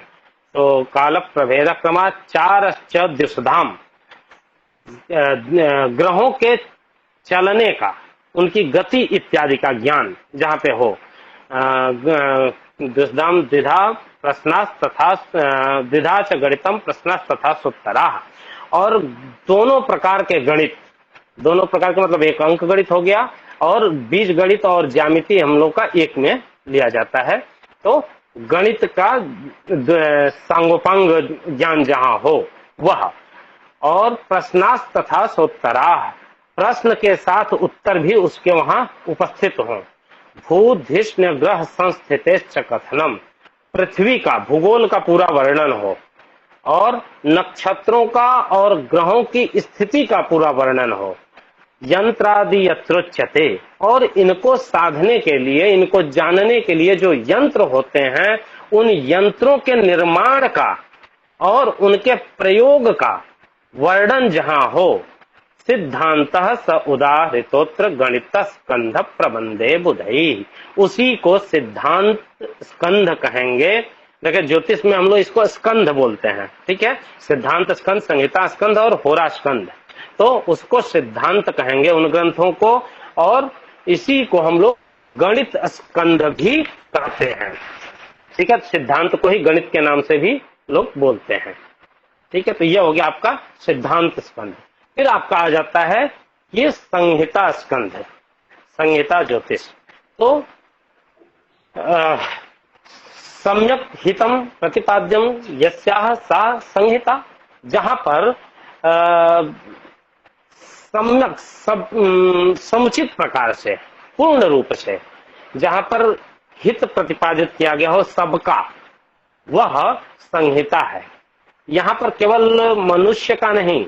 तो काल प्रभेद क्रमा 4 दिवसधाम, ग्रहों के चलने का, उनकी गति इत्यादि का ज्ञान जहाँ पे हो, दिवसधाम द्विधा प्रश्नास तथा द्विधा च गणितम प्रश्नास तथा सुत्तरा, और दोनों प्रकार के गणित, दोनों प्रकार के मतलब एक अंक गणित हो गया और बीज गणित और ज्यामिति हम लोग का एक में लिया जाता है। तो गणित का सांगोपांग ज्ञान जहां हो वह, और प्रश्नास तथा सोत्तरा, प्रश्न के साथ उत्तर भी उसके वहां उपस्थित हो। भूधिष्ण ग्रह संस्थितेश्च कथनम, पृथ्वी का भूगोल का पूरा वर्णन हो, और नक्षत्रों का और ग्रहों की स्थिति का पूरा वर्णन हो। यंत्रादि यत्रोच्यते, और इनको साधने के लिए, इनको जानने के लिए जो यंत्र होते हैं, उन यंत्रों के निर्माण का और उनके प्रयोग का वर्णन जहां हो। सिद्धांतः स उदाहृतोत्र गणित स्कंध प्रबंधे बुधई, उसी को सिद्धांत स्कंध कहेंगे। देखिए ज्योतिष में हम लोग इसको स्कंध बोलते हैं, ठीक है, सिद्धांत स्कंध, संहिता स्कंध और होरा स्कंध, तो उसको सिद्धांत कहेंगे उन ग्रंथों को, और इसी को हम लोग गणित स्कंध भी कहते हैं, ठीक है। सिद्धांत को ही गणित के नाम से भी लोग बोलते हैं, ठीक है। तो यह हो गया आपका सिद्धांत स्कंध। फिर आपका आ जाता है ये संहिता स्कंध, संहिता ज्योतिष। तो सम्यक हितम प्रतिपाद्यम यस्याह सा संहिता, जहां पर सम्यक समुचित प्रकार से, पूर्ण रूप से, जहां पर हित प्रतिपादित किया गया हो सबका, वह संहिता है। यहाँ पर केवल मनुष्य का नहीं,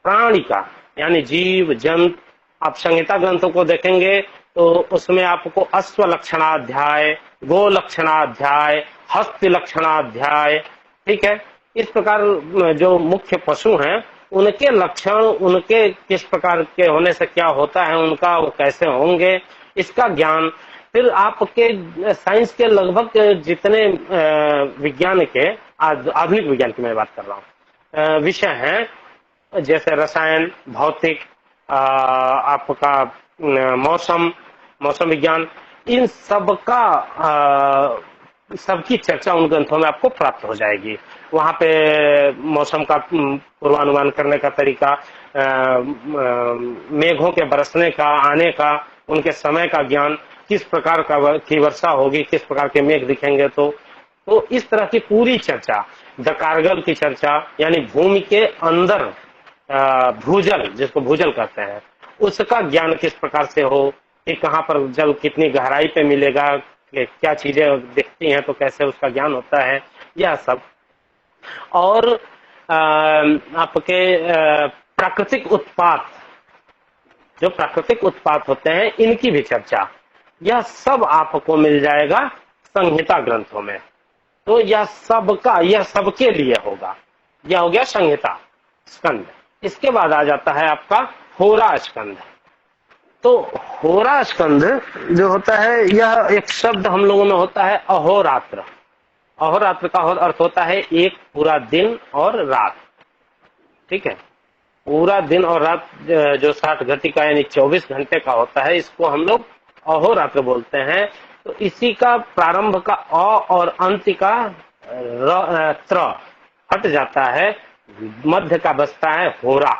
प्राणी का, यानी जीव जंतु। आप संहिता ग्रंथों को देखेंगे तो उसमें आपको अश्व लक्षणाध्याय, गो लक्षणाध्याय, हस्त लक्षणाध्याय, ठीक है, इस प्रकार जो मुख्य पशु हैं उनके लक्षण, उनके किस प्रकार के होने से क्या होता है उनका, वो कैसे होंगे, इसका ज्ञान। फिर आपके साइंस के लगभग जितने विज्ञान के, आधुनिक विज्ञान की मैं बात कर रहा हूँ, विषय हैं, जैसे रसायन, भौतिक, आपका मौसम विज्ञान, इन सबका सबकी चर्चा उन ग्रंथों में आपको प्राप्त हो जाएगी। वहां पे मौसम का पूर्वानुमान करने का तरीका, मेघों के बरसने का, आने का, उनके समय का ज्ञान, किस प्रकार की वर्षा होगी, किस प्रकार के मेघ दिखेंगे, तो इस तरह की पूरी चर्चा, दकारगल की चर्चा, यानी भूमि के अंदर भूजल, जिसको भूजल कहते हैं, उसका ज्ञान किस प्रकार से हो, कि कहाँ पर जल कितनी गहराई पे मिलेगा, क्या चीजें दिखती हैं तो कैसे उसका ज्ञान होता है, यह सब। और आपके प्राकृतिक उत्पाद, जो प्राकृतिक उत्पाद होते हैं, इनकी भी चर्चा, यह सब आपको मिल जाएगा संहिता ग्रंथों में। तो यह सबके लिए होगा। यह हो गया संहिता स्कंद। इसके बाद आ जाता है आपका होरा स्कंद। तो होरा स्कंद जो होता है, यह एक शब्द हम लोगों में होता है अहोरात्र। अहोरात्र का अर्थ होता है एक पूरा दिन और रात, ठीक है। पूरा दिन और रात जो 60 घटी का यानी 24 घंटे का होता है, इसको हम लोग अहोरात्र बोलते हैं। तो इसी का प्रारंभ का अ और अंत का त्र हट जाता है, मध्य का बचता है होरा,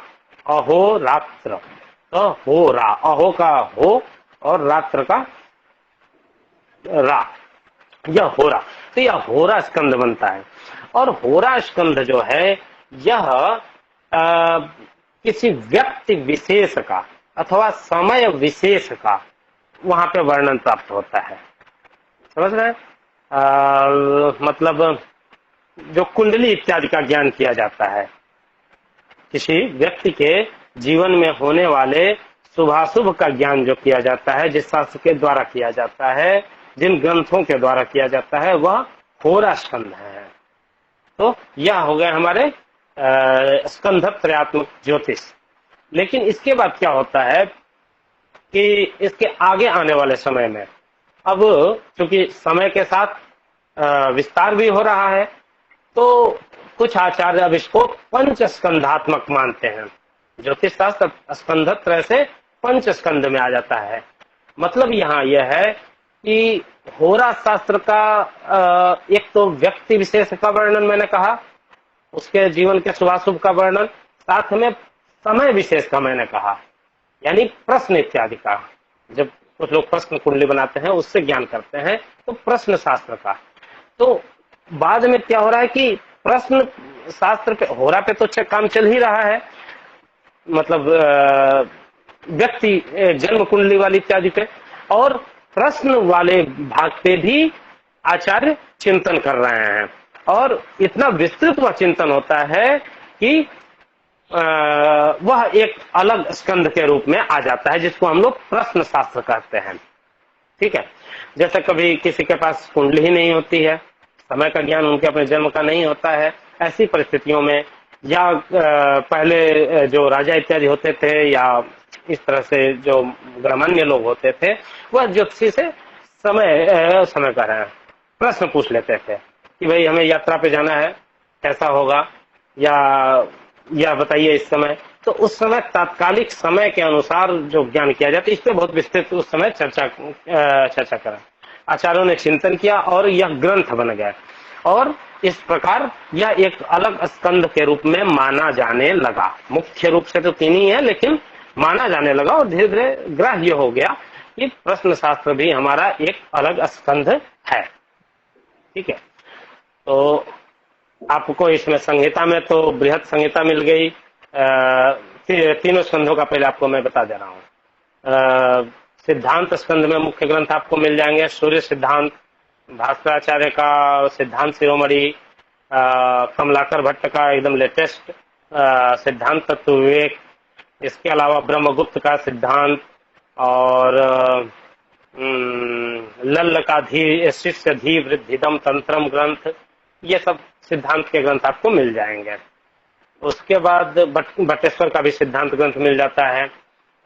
अहोरात्र। तो होरा, अहो का हो और रात्र का रा, यह होरा। तो यह होरा स्कंद बनता है। और होरा स्कंद जो है, यह किसी व्यक्ति विशेष का अथवा समय विशेष का वहां पे वर्णन प्राप्त होता है, समझ रहे हैं? मतलब जो कुंडली इत्यादि का ज्ञान किया जाता है, किसी व्यक्ति के जीवन में होने वाले शुभाशुभ का ज्ञान जो किया जाता है, जिस शास्त्र के द्वारा किया जाता है, जिन ग्रंथों के द्वारा किया जाता है, वह होरा स्कंध है। तो यह हो गए हमारे स्कंध त्रयात्मक ज्योतिष। लेकिन इसके बाद क्या होता है कि इसके आगे आने वाले समय में अब चूंकि समय के साथ विस्तार भी हो रहा है, तो कुछ आचार्य अब इसको पंच स्कंधात्मक मानते हैं। ज्योतिष शास्त्र स्कंध त्रय से पंच स्कंध में आ जाता है। मतलब यहाँ यह है कि होरा शास्त्र का एक तो व्यक्ति विशेष का वर्णन मैंने कहा, उसके जीवन के शुभाशुभ का वर्णन, साथ में समय विशेष का मैंने कहा, यानी प्रश्न इत्यादि का। जब कुछ लोग प्रश्न कुंडली बनाते हैं उससे ज्ञान करते हैं, तो प्रश्न शास्त्र का। तो बाद में क्या हो रहा है कि प्रश्न शास्त्र पे होरा पे तो काम चल ही रहा है, मतलब व्यक्ति जन्म कुंडली वाली इत्यादि पे, और प्रश्न वाले भाग पे भी आचार्य चिंतन कर रहे हैं। और इतना विस्तृत वह चिंतन होता है कि वह एक अलग स्कंध के रूप में आ जाता है, जिसको हम लोग प्रश्न शास्त्र कहते हैं। ठीक है, जैसे कभी किसी के पास कुंडली ही नहीं होती है, समय का ज्ञान उनके अपने जन्म का नहीं होता है, ऐसी परिस्थितियों में या पहले जो राजा इत्यादि होते थे या इस तरह से जो गणमान्य लोग होते थे, वह ज्योतिषी से समय का है प्रश्न पूछ लेते थे कि भाई हमें यात्रा पे जाना है, कैसा होगा, या बताइए इस समय। तो उस समय तात्कालिक समय के अनुसार जो ज्ञान किया जाता है, इस पे बहुत विस्तृत उस समय चर्चा करा। आचार्यों ने चिंतन किया और यह ग्रंथ बन गया, और इस प्रकार यह एक अलग स्कंध के रूप में माना जाने लगा। मुख्य रूप से तो तीन ही है, लेकिन माना जाने लगा और धीरे धीरे ग्राह्य हो गया कि प्रश्न शास्त्र भी हमारा एक अलग स्कंध है। ठीक है, तो आपको इसमें संहिता में तो बृहत संहिता मिल गई, तीनों स्कंधों का पहले आपको मैं बता दे रहा हूँ। सिद्धांत स्कंध में मुख्य ग्रंथ आपको मिल जाएंगे, सूर्य सिद्धांत, भास्कराचार्य का सिद्धांत शिरोमणि, कमलाकर भट्ट का एकदम लेटेस्ट सिद्धांत तत्व विवेक, इसके अलावा ब्रह्मगुप्त का सिद्धांत, और लल्ल का धी शिष्य धी वृद्धिदम तंत्रम ग्रंथ, ये सब सिद्धांत के ग्रंथ आपको मिल जाएंगे। उसके बाद बटेश्वर का भी सिद्धांत ग्रंथ मिल जाता है।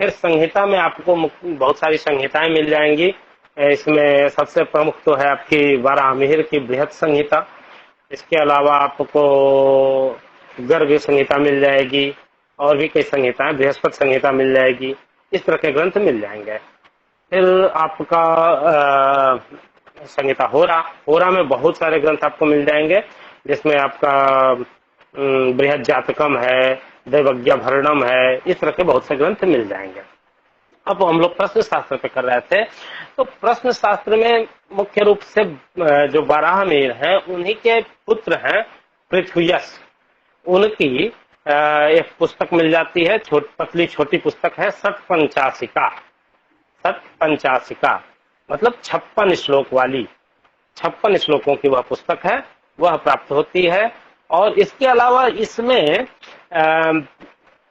फिर संहिता में आपको बहुत सारी संहिताएं मिल जाएंगी। इसमें सबसे प्रमुख तो है आपकी वाराहमिहिर की बृहत संहिता, इसके अलावा आपको गर्ग संहिता मिल जाएगी, और भी कई संहिताएं, बृहस्पति संहिता मिल जाएगी, इस तरह के ग्रंथ मिल जाएंगे। फिर आपका संहिता होरा में बहुत सारे ग्रंथ आपको मिल जाएंगे, जिसमें आपका बृहद जातकम है, दैवज्ञ भरणम है, इस तरह के बहुत से ग्रंथ मिल जाएंगे। अब हम लोग प्रश्न शास्त्र पे कर रहे थे, तो प्रश्न शास्त्र में मुख्य रूप से जो बाराहमीर हैं, उन्हीं के पुत्र हैं पृथ्वीयश, उनकी एक पुस्तक मिल जाती है, पतली छोटी पुस्तक है, षट्पंचाशिका। मतलब 56 श्लोक वाली, 56 श्लोकों की वह पुस्तक है, वह प्राप्त होती है। और इसके अलावा इसमें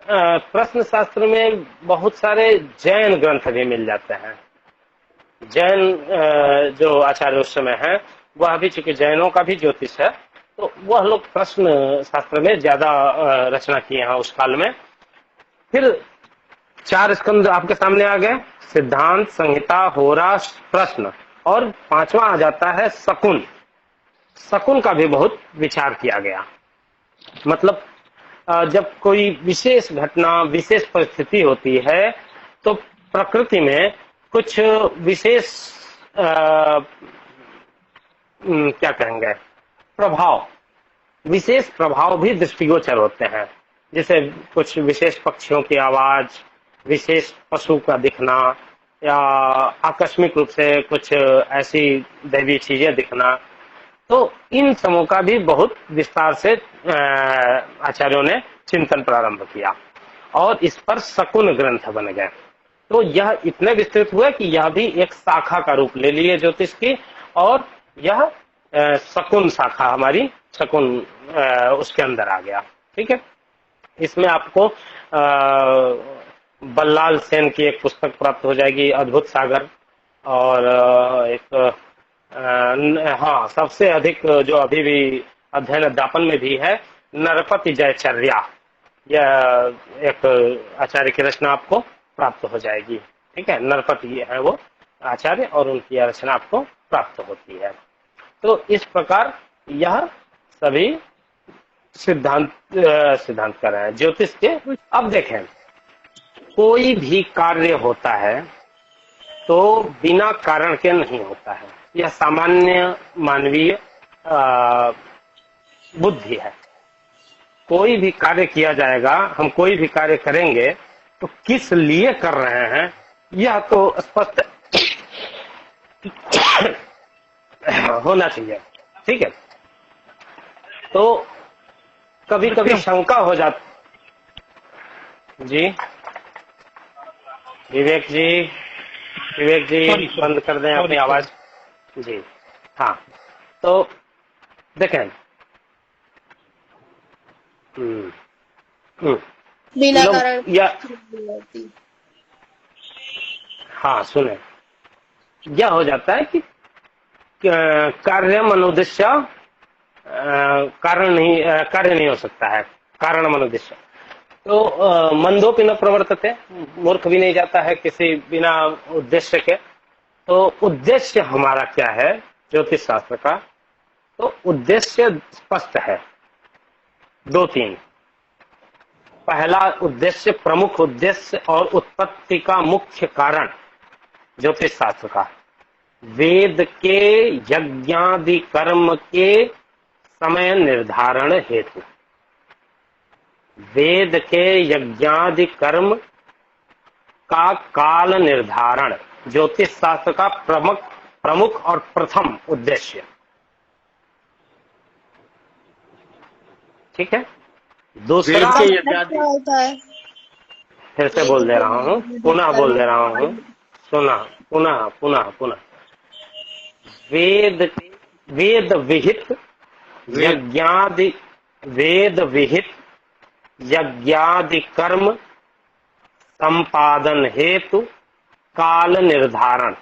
प्रश्न शास्त्र में बहुत सारे जैन ग्रंथ भी मिल जाते हैं। जैन जो आचार्य उस समय है, वह भी चूंकि जैनों का भी ज्योतिष है, तो वह लोग प्रश्न शास्त्र में ज्यादा रचना किए हैं उस काल में। फिर 4 स्कंद आपके सामने आ गए, सिद्धांत, संहिता, होरा, प्रश्न, और 5वां आ जाता है शकुन। शकुन का भी बहुत विचार किया गया। मतलब जब कोई विशेष घटना, विशेष परिस्थिति होती है, तो प्रकृति में कुछ विशेष क्या कहेंगे, विशेष प्रभाव भी दृष्टिगोचर होते हैं। जैसे कुछ विशेष पक्षियों की आवाज, विशेष पशु का दिखना, या आकस्मिक रूप से कुछ ऐसी दैवी चीजें दिखना। तो इन समूह का भी बहुत विस्तार से आचार्यों ने चिंतन प्रारंभ किया, और इस पर शकुन ग्रंथ बन गए। तो यह इतने विस्तृत हुए कि यह भी एक शाखा का रूप ले लिए ज्योतिष की, और यह शकुन शाखा हमारी, शकुन उसके अंदर आ गया। ठीक है, इसमें आपको बल्लाल सेन की एक पुस्तक प्राप्त हो जाएगी, अद्भुत सागर, और एक हाँ, सबसे अधिक जो अभी भी अध्ययन अध्यापन में भी है, नरपति जयचर्या, यह एक आचार्य की रचना आपको प्राप्त हो जाएगी। ठीक है, नरपति है वो आचार्य और उनकी यह रचना आपको प्राप्त होती है। तो इस प्रकार यह सभी सिद्धांत कर रहे हैं ज्योतिष के। अब देखें, कोई भी कार्य होता है तो बिना कारण के नहीं होता है, यह सामान्य मानवीय बुद्धि है। कोई भी कार्य किया जाएगा, हम कोई भी कार्य करेंगे तो किस लिए कर रहे हैं यह तो स्पष्ट होना चाहिए। ठीक है, तो कभी कभी शंका हो जाती। जी विवेक जी बंद कर दें अपनी आवाज। जी हाँ, तो देखें, बिना लोग कारण या हाँ सुने, यह हो जाता है कि कार्य मनोद्देश्य कार्य नहीं हो सकता है, कारण मनोद्देश्य। तो मंदोपि न प्रवर्तते, मूर्ख भी नहीं जाता है किसी बिना उद्देश्य के। तो उद्देश्य हमारा क्या है ज्योतिष शास्त्र का? तो उद्देश्य स्पष्ट है, 2-3। पहला उद्देश्य, प्रमुख उद्देश्य और उत्पत्ति का मुख्य कारण ज्योतिष शास्त्र का, वेद के यज्ञादि कर्म के समय निर्धारण हेतु। वेद के यज्ञादि कर्म का काल निर्धारण ज्योतिष शास्त्र का प्रमुख और प्रथम उद्देश्य। ठीक है, दूसरा अच्छा होता है। फिर से बोल दे रहा हूँ, पुनः बोल दे रहा हूँ, सुना, पुनः वेद विहित यज्ञादि कर्म संपादन हेतु काल निर्धारण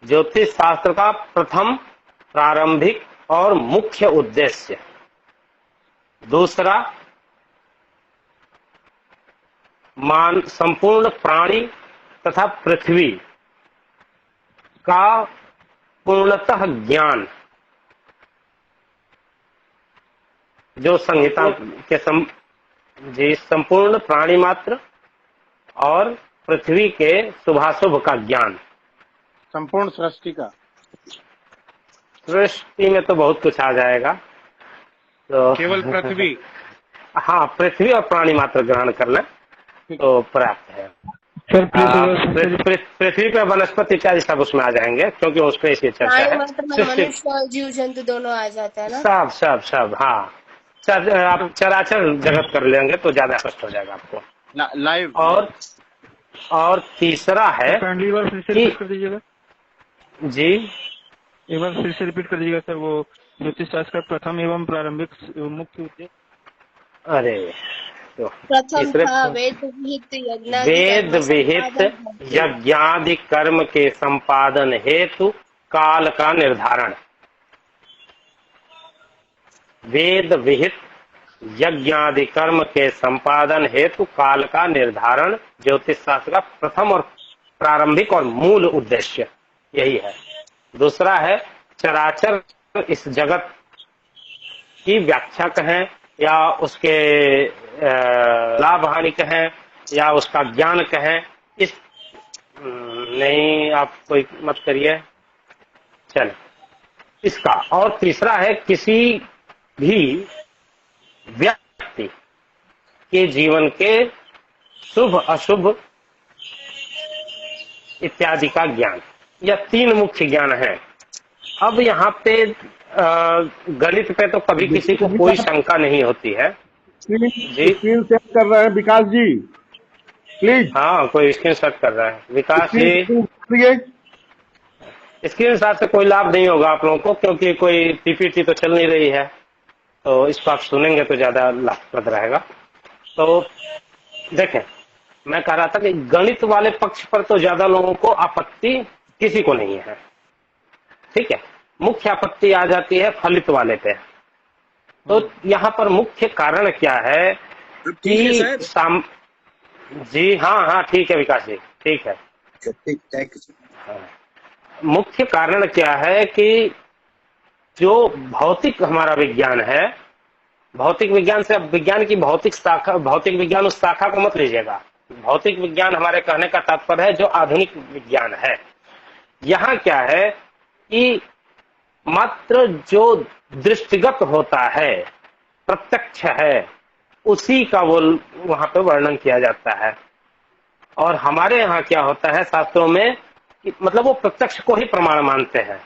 ज्योतिष शास्त्र का प्रथम, प्रारंभिक और मुख्य उद्देश्य। दूसरा, संपूर्ण प्राणी तथा पृथ्वी का पूर्णतः ज्ञान, जो संहिता के संपूर्ण प्राणी मात्र और पृथ्वी के शुभाशुभ का ज्ञान। संपूर्ण सृष्टि का, सृष्टि में तो बहुत कुछ आ जाएगा, तो केवल पृथ्वी। हाँ, पृथ्वी और प्राणी मात्र ग्रहण करना तो पर्याप्त है। पृथ्वी पर वनस्पति इत्यादि सब उसमें आ जाएंगे, क्योंकि उसमें इसकी चर्चा है। मनुष्य और जीव जंतु दोनों आ जाता है ना। सब हाँ, आप चराचर जगत कर लेंगे तो ज्यादा स्पष्ट हो जाएगा आपको लाइव। और तीसरा है एक बार फिर से रिपीट कर दीजिएगा जी, एक बार फिर से रिपीट कर दीजिएगा सर, वो ज्योतिष शास्त्र का प्रथम एवं प्रारंभिक मुख्य उद्देश्य। अरे तो प्रथम था वेद विहित यज्ञादि कर्म के संपादन हेतु काल का निर्धारण। वेद विहित यज्ञादि कर्म के संपादन हेतु काल का निर्धारण ज्योतिष शास्त्र का प्रथम और प्रारंभिक और मूल उद्देश्य यही है। दूसरा है चराचर इस जगत की व्याख्या कहें या उसके लाभ हानि कहें या उसका ज्ञान कहें, इस नहीं आप कोई मत करिए, चल इसका। और तीसरा है किसी भी व्यक्ति के जीवन के शुभ अशुभ इत्यादि का ज्ञान। यह 3 मुख्य ज्ञान है। अब यहाँ पे गणित पे तो कभी किसी को कोई शंका नहीं होती है जी। स्क्रीन शेयर कर रहे हैं विकास जी, प्लीज। हाँ, कोई स्क्रीन शॉट कर रहा है विकास जी। स्क्रीन शॉट से कोई लाभ नहीं होगा आप लोगों को, क्योंकि कोई पीपीटी तो चल नहीं रही है, तो इसको आप सुनेंगे तो ज्यादा लाभप्रद रहेगा। तो देखें, मैं कह रहा था कि गणित वाले पक्ष पर तो ज्यादा लोगों को आपत्ति किसी को नहीं है। ठीक है, मुख्य आपत्ति आ जाती है फलित वाले पे। तो यहाँ पर मुख्य कारण क्या है कि जी हाँ ठीक है विकास जी, ठीक है। मुख्य कारण क्या है कि जो भौतिक हमारा विज्ञान है, भौतिक विज्ञान से, अब विज्ञान की भौतिक शाखा, भौतिक विज्ञान उस शाखा को मत लीजिएगा। भौतिक विज्ञान हमारे कहने का तात्पर्य है जो आधुनिक विज्ञान है। यहाँ क्या है कि मात्र जो दृष्टिगत होता है, प्रत्यक्ष है, उसी का वो वहां पे वर्णन किया जाता है। और हमारे यहाँ क्या होता है शास्त्रों में कि मतलब वो प्रत्यक्ष को ही प्रमाण मानते हैं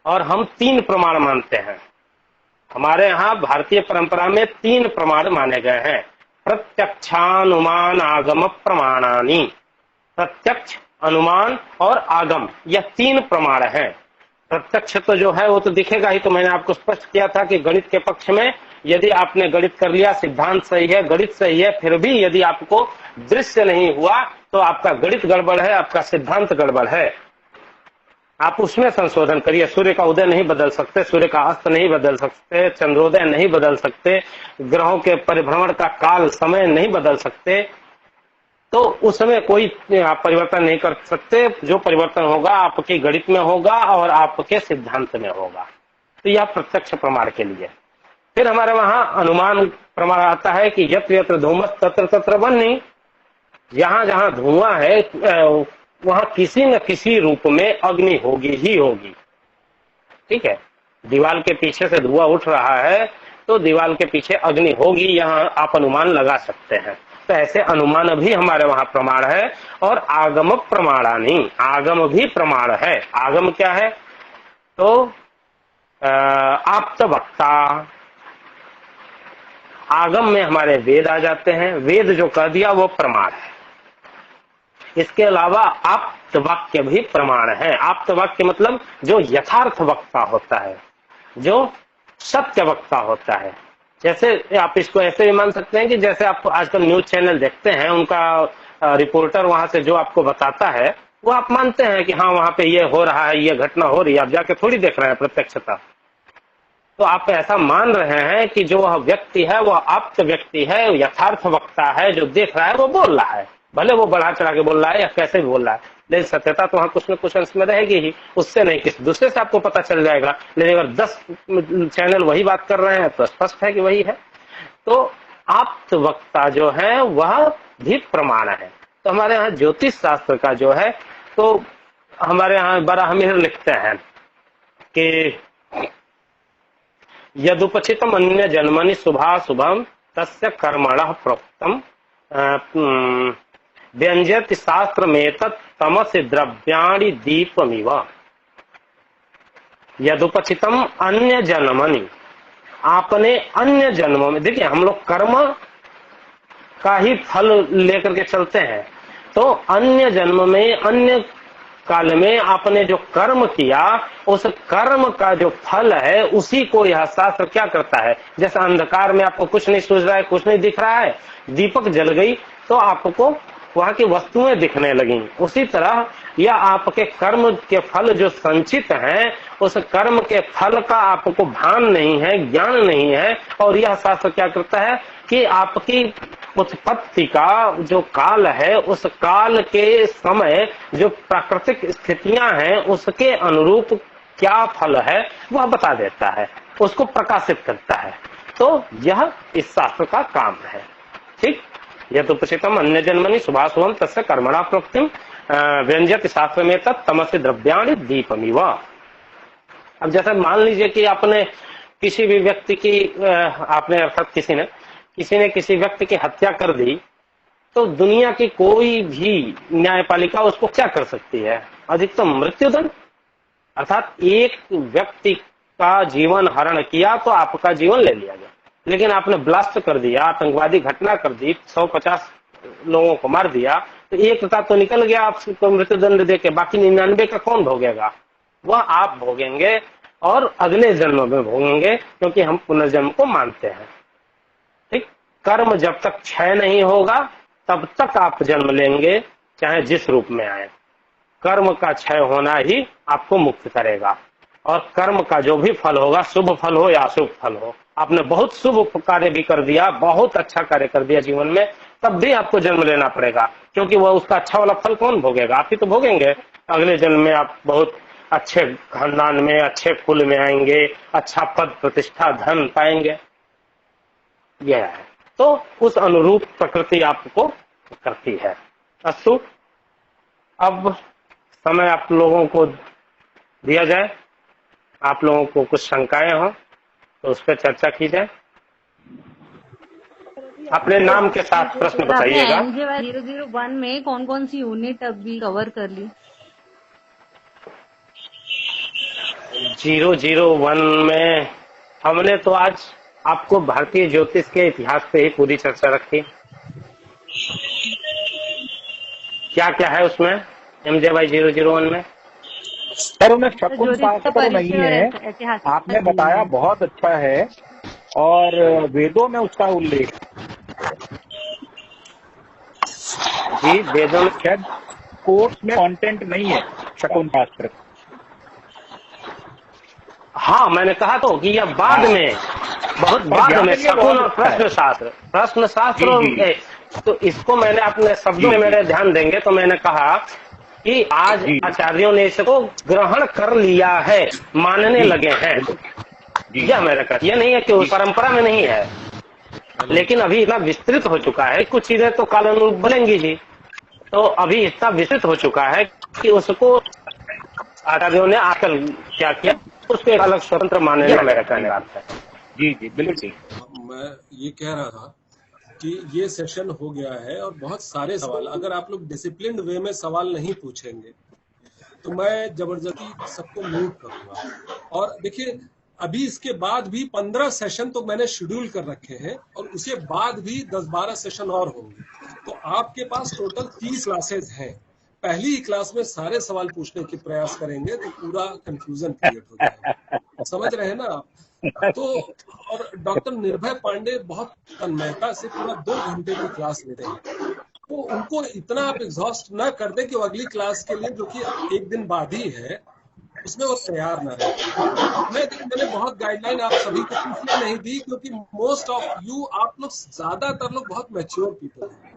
और हम 3 प्रमाण मानते हैं। हमारे यहाँ भारतीय परंपरा में 3 प्रमाण माने गए हैं, प्रत्यक्षानुमान आगम प्रमाणानि। प्रत्यक्ष, अनुमान और आगम, यह 3 प्रमाण हैं। प्रत्यक्ष तो जो है वो तो दिखेगा ही, तो मैंने आपको स्पष्ट किया था कि गणित के पक्ष में यदि आपने गणित कर लिया, सिद्धांत सही है, गणित सही है, फिर भी यदि आपको दृश्य नहीं हुआ तो आपका गणित गड़बड़ है, आपका सिद्धांत गड़बड़ है। आप उसमें संशोधन करिए। सूर्य का उदय नहीं बदल सकते, सूर्य का अस्त नहीं बदल सकते, चंद्रोदय नहीं बदल सकते, ग्रहों के परिभ्रमण का काल समय नहीं बदल सकते, तो उसमें कोई आप परिवर्तन नहीं कर सकते। जो परिवर्तन होगा आपके गणित में होगा और आपके सिद्धांत में होगा। तो यह प्रत्यक्ष प्रमाण के लिए। फिर हमारे वहां अनुमान प्रमाण आता है कि यत्र यत्र धूमस तत्र तत्र वह्नि। जहां जहां धुआं है वहां किसी न किसी रूप में अग्नि होगी ही होगी। ठीक है, दीवार के पीछे से धुआं उठ रहा है तो दीवार के पीछे अग्नि होगी, यहाँ आप अनुमान लगा सकते हैं। तो ऐसे अनुमान भी हमारे वहां प्रमाण है। और आगम प्रमाणानि, आगम भी प्रमाण है। आगम क्या है? तो आप्त वक्ता, आगम में हमारे वेद आ जाते हैं। वेद जो कह दिया वो प्रमाण है। इसके अलावा आप्त वाक्य भी प्रमाण है। आप्त वाक्य मतलब जो यथार्थ वक्ता होता है, जो सत्य वक्ता होता है। जैसे आप इसको ऐसे भी मान सकते हैं कि जैसे आप आजकल न्यूज चैनल देखते हैं, उनका रिपोर्टर वहां से जो आपको बताता है वो आप मानते हैं कि हाँ वहां पे ये हो रहा है, ये घटना हो रही है, आप जाके थोड़ी देख रहे हैं प्रत्यक्षता। तो आप ऐसा मान रहे हैं कि जो वह व्यक्ति है वह आप्त व्यक्ति है, यथार्थ वक्ता है, जो देख रहा है वो बोल रहा है, भले वो बढ़ा चढ़ा के बोल रहा है या कैसे भी बोल रहा है, लेकिन सत्यता तो वहां कुछ न कुछ अंश में रहेगी ही। उससे नहीं किसी दूसरे से आपको पता चल जाएगा। लेकिन अगर 10 चैनल वही बात कर रहे हैं तो स्पष्ट है कि वही है। तो आप्त वक्ता जो है वह भी प्रमाण है। तो हमारे यहाँ ज्योतिष शास्त्र का जो है, तो हमारे यहाँ बराहमिहिर लिखते हैं कि यदुपचितम अन्य जन्मनि शुभाशुभम तस्य कर्मणः प्रोक्तम व्यंजयति शास्त्र में तमसि द्रव्याणि दीपमिव। यदुपचितम अन्य जन्मनि, आपने अन्य जन्मों में, देखिए हम लोग कर्म का ही फल लेकर के चलते हैं। तो अन्य जन्म में, अन्य काल में आपने जो कर्म किया, उस कर्म का जो फल है उसी को यह शास्त्र क्या करता है। जैसे अंधकार में आपको कुछ नहीं सूझ रहा है, कुछ नहीं दिख रहा है, दीपक जल गई तो आपको वहां की वस्तुएं दिखने लगी। उसी तरह यह आपके कर्म के फल जो संचित हैं, उस कर्म के फल का आपको भान नहीं है, ज्ञान नहीं है। और यह शास्त्र क्या करता है कि आपकी उत्पत्ति का जो काल है, उस काल के समय जो प्राकृतिक स्थितियां हैं उसके अनुरूप क्या फल है वह बता देता है, उसको प्रकाशित करता है। तो यह इस शास्त्र का काम है। ठीक, यह तो प्रसितम अन्य जन्मनि शुभाशुभम तस्य कर्मणा प्रोक्तिम व्यंजयति शास्त्र में तमसि द्रव्याणि दीपमिव। अब जैसे मान लीजिए कि आपने किसी भी व्यक्ति की, आपने अर्थात किसी ने किसी व्यक्ति की हत्या कर दी, तो दुनिया की कोई भी न्यायपालिका उसको क्या कर सकती है? अधिकतम मृत्युदंड। अर्थात एक व्यक्ति का जीवन हरण किया तो आपका जीवन ले लिया गया। लेकिन आपने ब्लास्ट कर दिया, आतंकवादी घटना कर दी, 150 लोगों को मार दिया, तो एक का तो निकल गया आपको मृत्युदंड देके, बाकी 99 का कौन भोगेगा? वह आप भोगेंगे और अगले जन्म में भोगेंगे, क्योंकि हम पुनर्जन्म को मानते हैं। ठीक, कर्म जब तक क्षय नहीं होगा तब तक आप जन्म लेंगे, चाहे जिस रूप में आए। कर्म का क्षय होना ही आपको मुक्त करेगा। और कर्म का जो भी फल होगा, शुभ फल हो या अशुभ फल हो, आपने बहुत शुभ कार्य भी कर दिया, बहुत अच्छा कार्य कर दिया जीवन में, तब भी आपको जन्म लेना पड़ेगा, क्योंकि वह उसका अच्छा वाला फल कौन भोगेगा? आप ही तो भोगेंगे। अगले जन्म में आप बहुत अच्छे खानदान में, अच्छे कुल में आएंगे, अच्छा पद प्रतिष्ठा धन पाएंगे। यह है, तो उस अनुरूप प्रकृति आपको करती है। अस्तु, अब समय आप लोगों को दिया जाए। आप लोगों को कुछ शंकाएं हो तो उस पर चर्चा की जाए। अपने नाम के साथ प्रश्न बताइएगा। MJY 001 में कौन कौन सी यूनिट अभी कवर कर ली? 001 में हमने तो आज आपको भारतीय ज्योतिष के इतिहास पे ही पूरी चर्चा रखी। क्या क्या है उसमें MJY 001 में? सर उन्हें शकुन शास्त्र नहीं है, आपने बताया, बहुत अच्छा है, और वेदों में उसका उल्लेख जी, वेदों में शायद कोर्स में कंटेंट नहीं है शकुन शास्त्र। हाँ, मैंने कहा तो कि यह बाद में, बहुत बाद में शकुन और प्रश्न शास्त्र, तो इसको मैंने अपने शब्दों में मेरे ध्यान देंगे तो मैंने कहा कि आज आचार्यों ने इसको ग्रहण कर लिया है, मानने लगे हैं। यह मैंने कहा, यह नहीं है कि उस परंपरा में नहीं है, लेकिन अभी इतना विस्तृत हो चुका है, कुछ चीजें तो कालानुरूप बनेंगी जी, तो अभी इतना विस्तृत हो चुका है कि उसको आचार्यों ने आकल क्या किया, उसको एक अलग स्वतंत्र मानने का मेरा कहने का है। जी जी बिल्कुल। मैं ये कह रहा था कि ये सेशन हो गया है और बहुत सारे सवाल, अगर आप लोग डिसिप्लिन्ड वे में सवाल नहीं पूछेंगे तो मैं जबरदस्ती सबको म्यूट करूंगा। और देखिए, अभी इसके बाद भी 15 सेशन तो मैंने शेड्यूल कर रखे हैं और उसके बाद भी 10-12 सेशन और होंगे, तो आपके पास टोटल 30 क्लासेस हैं। पहली ही क्लास में सारे सवाल पूछने की प्रयास करेंगे तो पूरा कंफ्यूजन क्रिएट हो जाएगा। समझ रहे हैं ना आप? तो और डॉक्टर निर्भय पांडे बहुत तन्मयता से पूरा 2 घंटे की क्लास लेते हैं, तो उनको इतना आप एग्जॉस्ट ना कर दें कि वो अगली क्लास के लिए, जो कि 1 दिन बाद ही है, उसमें वो तैयार ना रहे। मैंने बहुत गाइडलाइन आप सभी को इसलिए नहीं दी क्योंकि मोस्ट ऑफ यू, आप लोग ज्यादातर लोग बहुत मैच्योर पीपल हैं,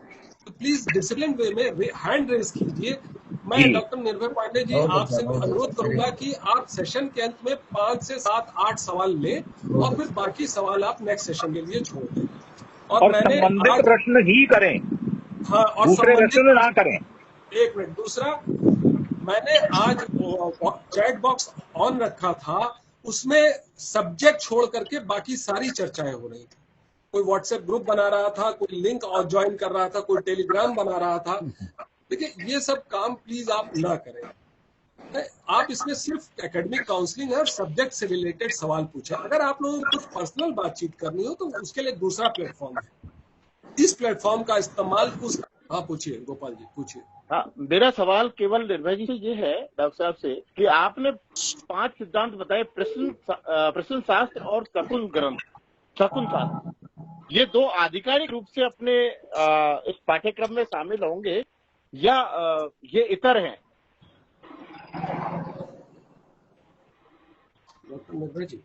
तो प्लीज डिसिप्लिन वे में हैंड रेज कीजिए। मैं डॉक्टर निर्भय पांडे जी आपसे अनुरोध करूंगा कि आप सेशन के अंत में 5 से 7-8 सवाल लें और फिर बाकी सवाल आप नेक्स्ट सेशन के लिए छोड़ दें। और मैंने संबंधित प्रश्न ही करें, हाँ, और दूसरे प्रश्न ना करें। 1 मिनट, दूसरा, मैंने आज चैट बॉक्स ऑन रखा था, उसमें सब्जेक्ट छोड़ करके बाकी सारी चर्चाएं हो रही थी। कोई व्हाट्सएप ग्रुप बना रहा था, कोई लिंक और ज्वाइन कर रहा था, कोई टेलीग्राम बना रहा था। देखिए, ये सब काम प्लीज आप ना करें। आप इसमें सिर्फ एकेडमिक काउंसलिंग है और सब्जेक्ट से रिलेटेड सवाल पूछे। अगर आप लोगों को कुछ पर्सनल बातचीत करनी हो तो उसके लिए दूसरा प्लेटफॉर्म है, इस प्लेटफॉर्म का इस्तेमाल उस। हाँ पूछिए गोपाल जी, पूछिए। हाँ, मेरा सवाल केवल निर्भय जी से ये है, डॉक्टर साहब से, कि आपने 5 सिद्धांत बताए, प्रश्न शास्त्र और शकुन शास्त्र, ये 2 आधिकारिक रूप से अपने इस पाठ्यक्रम में शामिल होंगे या ये इतर हैं? डॉक्टर निर्भय जी,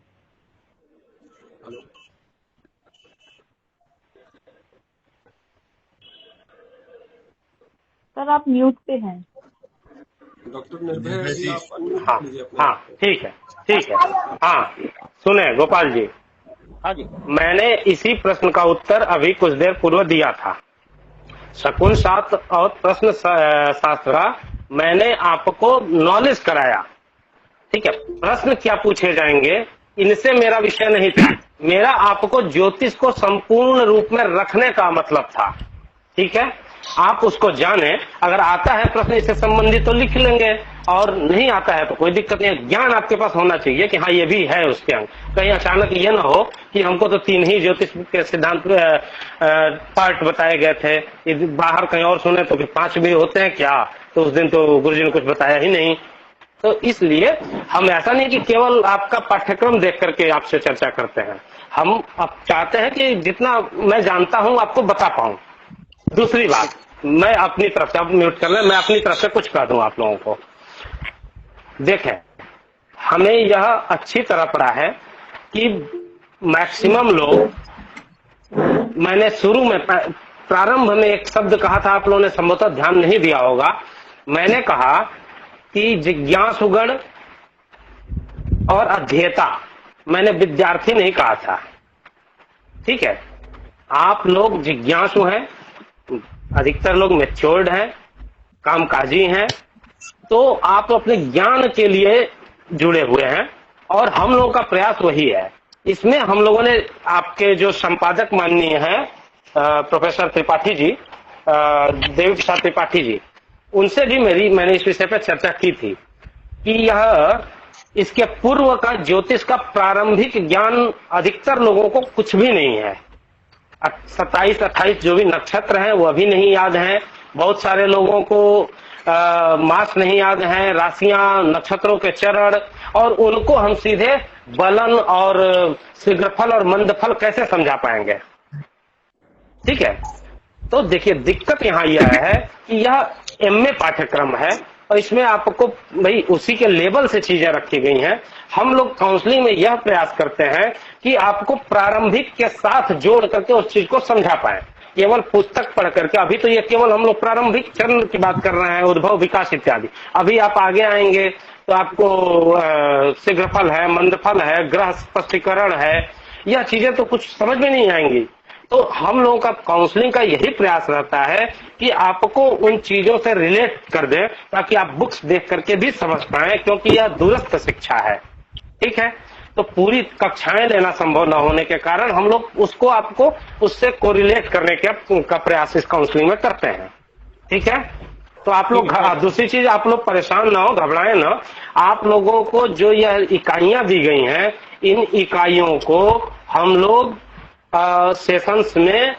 हेलो। सर आप म्यूट पे हैं। डॉक्टर निर्भय जी, आप अनम्यूट हाँ कीजिए अपने। हाँ, ठीक है। हाँ सुने गोपाल जी, हाँ जी, मैंने इसी प्रश्न का उत्तर अभी कुछ देर पूर्व दिया था। शकुन शास्त्र और प्रश्न शास्त्र का मैंने आपको नॉलेज कराया, ठीक है। प्रश्न क्या पूछे जाएंगे इनसे मेरा विषय नहीं था, मेरा आपको ज्योतिष को संपूर्ण रूप में रखने का मतलब था, ठीक है। आप उसको जाने, अगर आता है प्रश्न इससे संबंधित तो लिख लेंगे, और नहीं आता है तो कोई दिक्कत नहीं। ज्ञान आपके पास होना चाहिए कि हाँ ये भी है उसके अंग। कहीं अचानक ये ना हो कि हमको तो 3 ही ज्योतिष के सिद्धांत पार्ट बताए गए थे, बाहर कहीं और सुने तो फिर 5 भी होते हैं क्या, तो उस दिन तो गुरुजी ने कुछ बताया ही नहीं। तो इसलिए हम ऐसा नहीं कि केवल आपका पाठ्यक्रम देख करके आपसे चर्चा करते हैं, हम अब चाहते हैं कि जितना मैं जानता हूं आपको बता पाऊं। दूसरी बात, मैं अपनी तरफ से, आप म्यूट कर लें, मैं अपनी तरफ से कुछ कह दूं आप लोगों को। देखें, हमें यह अच्छी तरह पता है कि मैक्सिमम लोग, मैंने शुरू में प्रारंभ में एक शब्द कहा था, आप लोगों ने संभवतः ध्यान नहीं दिया होगा। मैंने कहा कि जिज्ञासुगण और अध्येता, मैंने विद्यार्थी नहीं कहा था, ठीक है। आप लोग जिज्ञासु हैं, अधिकतर लोग मैच्योर्ड हैं, कामकाजी हैं, तो आप अपने ज्ञान के लिए जुड़े हुए हैं और हम लोगों का प्रयास वही है। इसमें हम लोगों ने आपके जो संपादक माननीय हैं प्रोफेसर त्रिपाठी जी, देवी प्रसाद त्रिपाठी जी, उनसे भी मैंने इस विषय पर चर्चा की थी कि यह इसके पूर्व का ज्योतिष का प्रारंभिक ज्ञान अधिकतर लोगों को कुछ भी नहीं है। 27-28 जो भी नक्षत्र हैं वो अभी नहीं याद हैं, बहुत सारे लोगों को मास नहीं याद है, राशियां, नक्षत्रों के चरण, और उनको हम सीधे बलन और शीघ्रफल और मंदफल कैसे समझा पाएंगे, ठीक है। तो देखिए, दिक्कत यहाँ यह है कि यह एमए पाठ्यक्रम है और इसमें आपको भाई उसी के लेवल से चीजें रखी गई हैं। हम लोग काउंसलिंग में यह प्रयास करते हैं कि आपको प्रारंभिक के साथ जोड़ करके उस चीज को समझा पाए, केवल पुस्तक पढ़ करके। अभी तो ये केवल हम लोग प्रारंभिक चरण की बात कर रहे हैं, उद्भव, विकास इत्यादि। अभी आप आगे आएंगे तो आपको शीघ्रफल है, मंदफल है, ग्रह स्पष्टीकरण है, यह चीजें तो कुछ समझ में नहीं आएंगी। तो हम लोगों का काउंसलिंग का यही प्रयास रहता है कि आपको उन चीजों से रिलेट कर दे ताकि आप बुक्स देख करके भी समझ पाए, क्योंकि यह दूरस्थ शिक्षा है, ठीक है। तो पूरी कक्षाएं लेना संभव न होने के कारण हम लोग उसको आपको उससे कोरिलेट करने का प्रयास इस काउंसलिंग में करते हैं, ठीक है। तो आप लोग, दूसरी चीज, आप लोग परेशान ना हो, घबराएं ना। आप लोगों को जो यह इकाइयां दी गई हैं, इन इकाइयों को हम लोग सेशंस में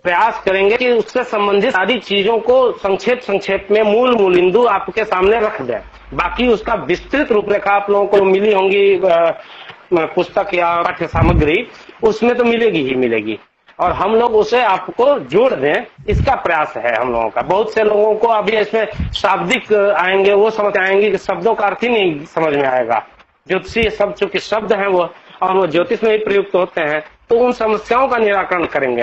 प्रयास करेंगे कि उससे संबंधित सारी चीजों को संक्षेप में मूलिंदु आपके सामने रख दें। बाकी उसका विस्तृत रूपरेखा आप लोगों को मिली होंगी पुस्तक या पाठ्य सामग्री, उसमें तो मिलेगी ही मिलेगी, और हम लोग उसे आपको जोड़ दें, इसका प्रयास है हम लोगों का। बहुत से लोगों को अभी इसमें शाब्दिक आएंगे, वो समझ आएंगे कि शब्दों का अर्थ ही नहीं समझ में आएगा। ज्योतिषीय शब्द चूंकि शब्द हैं वो, और वो ज्योतिष में ही प्रयुक्त होते हैं, तो उन समस्याओं का निराकरण करेंगे।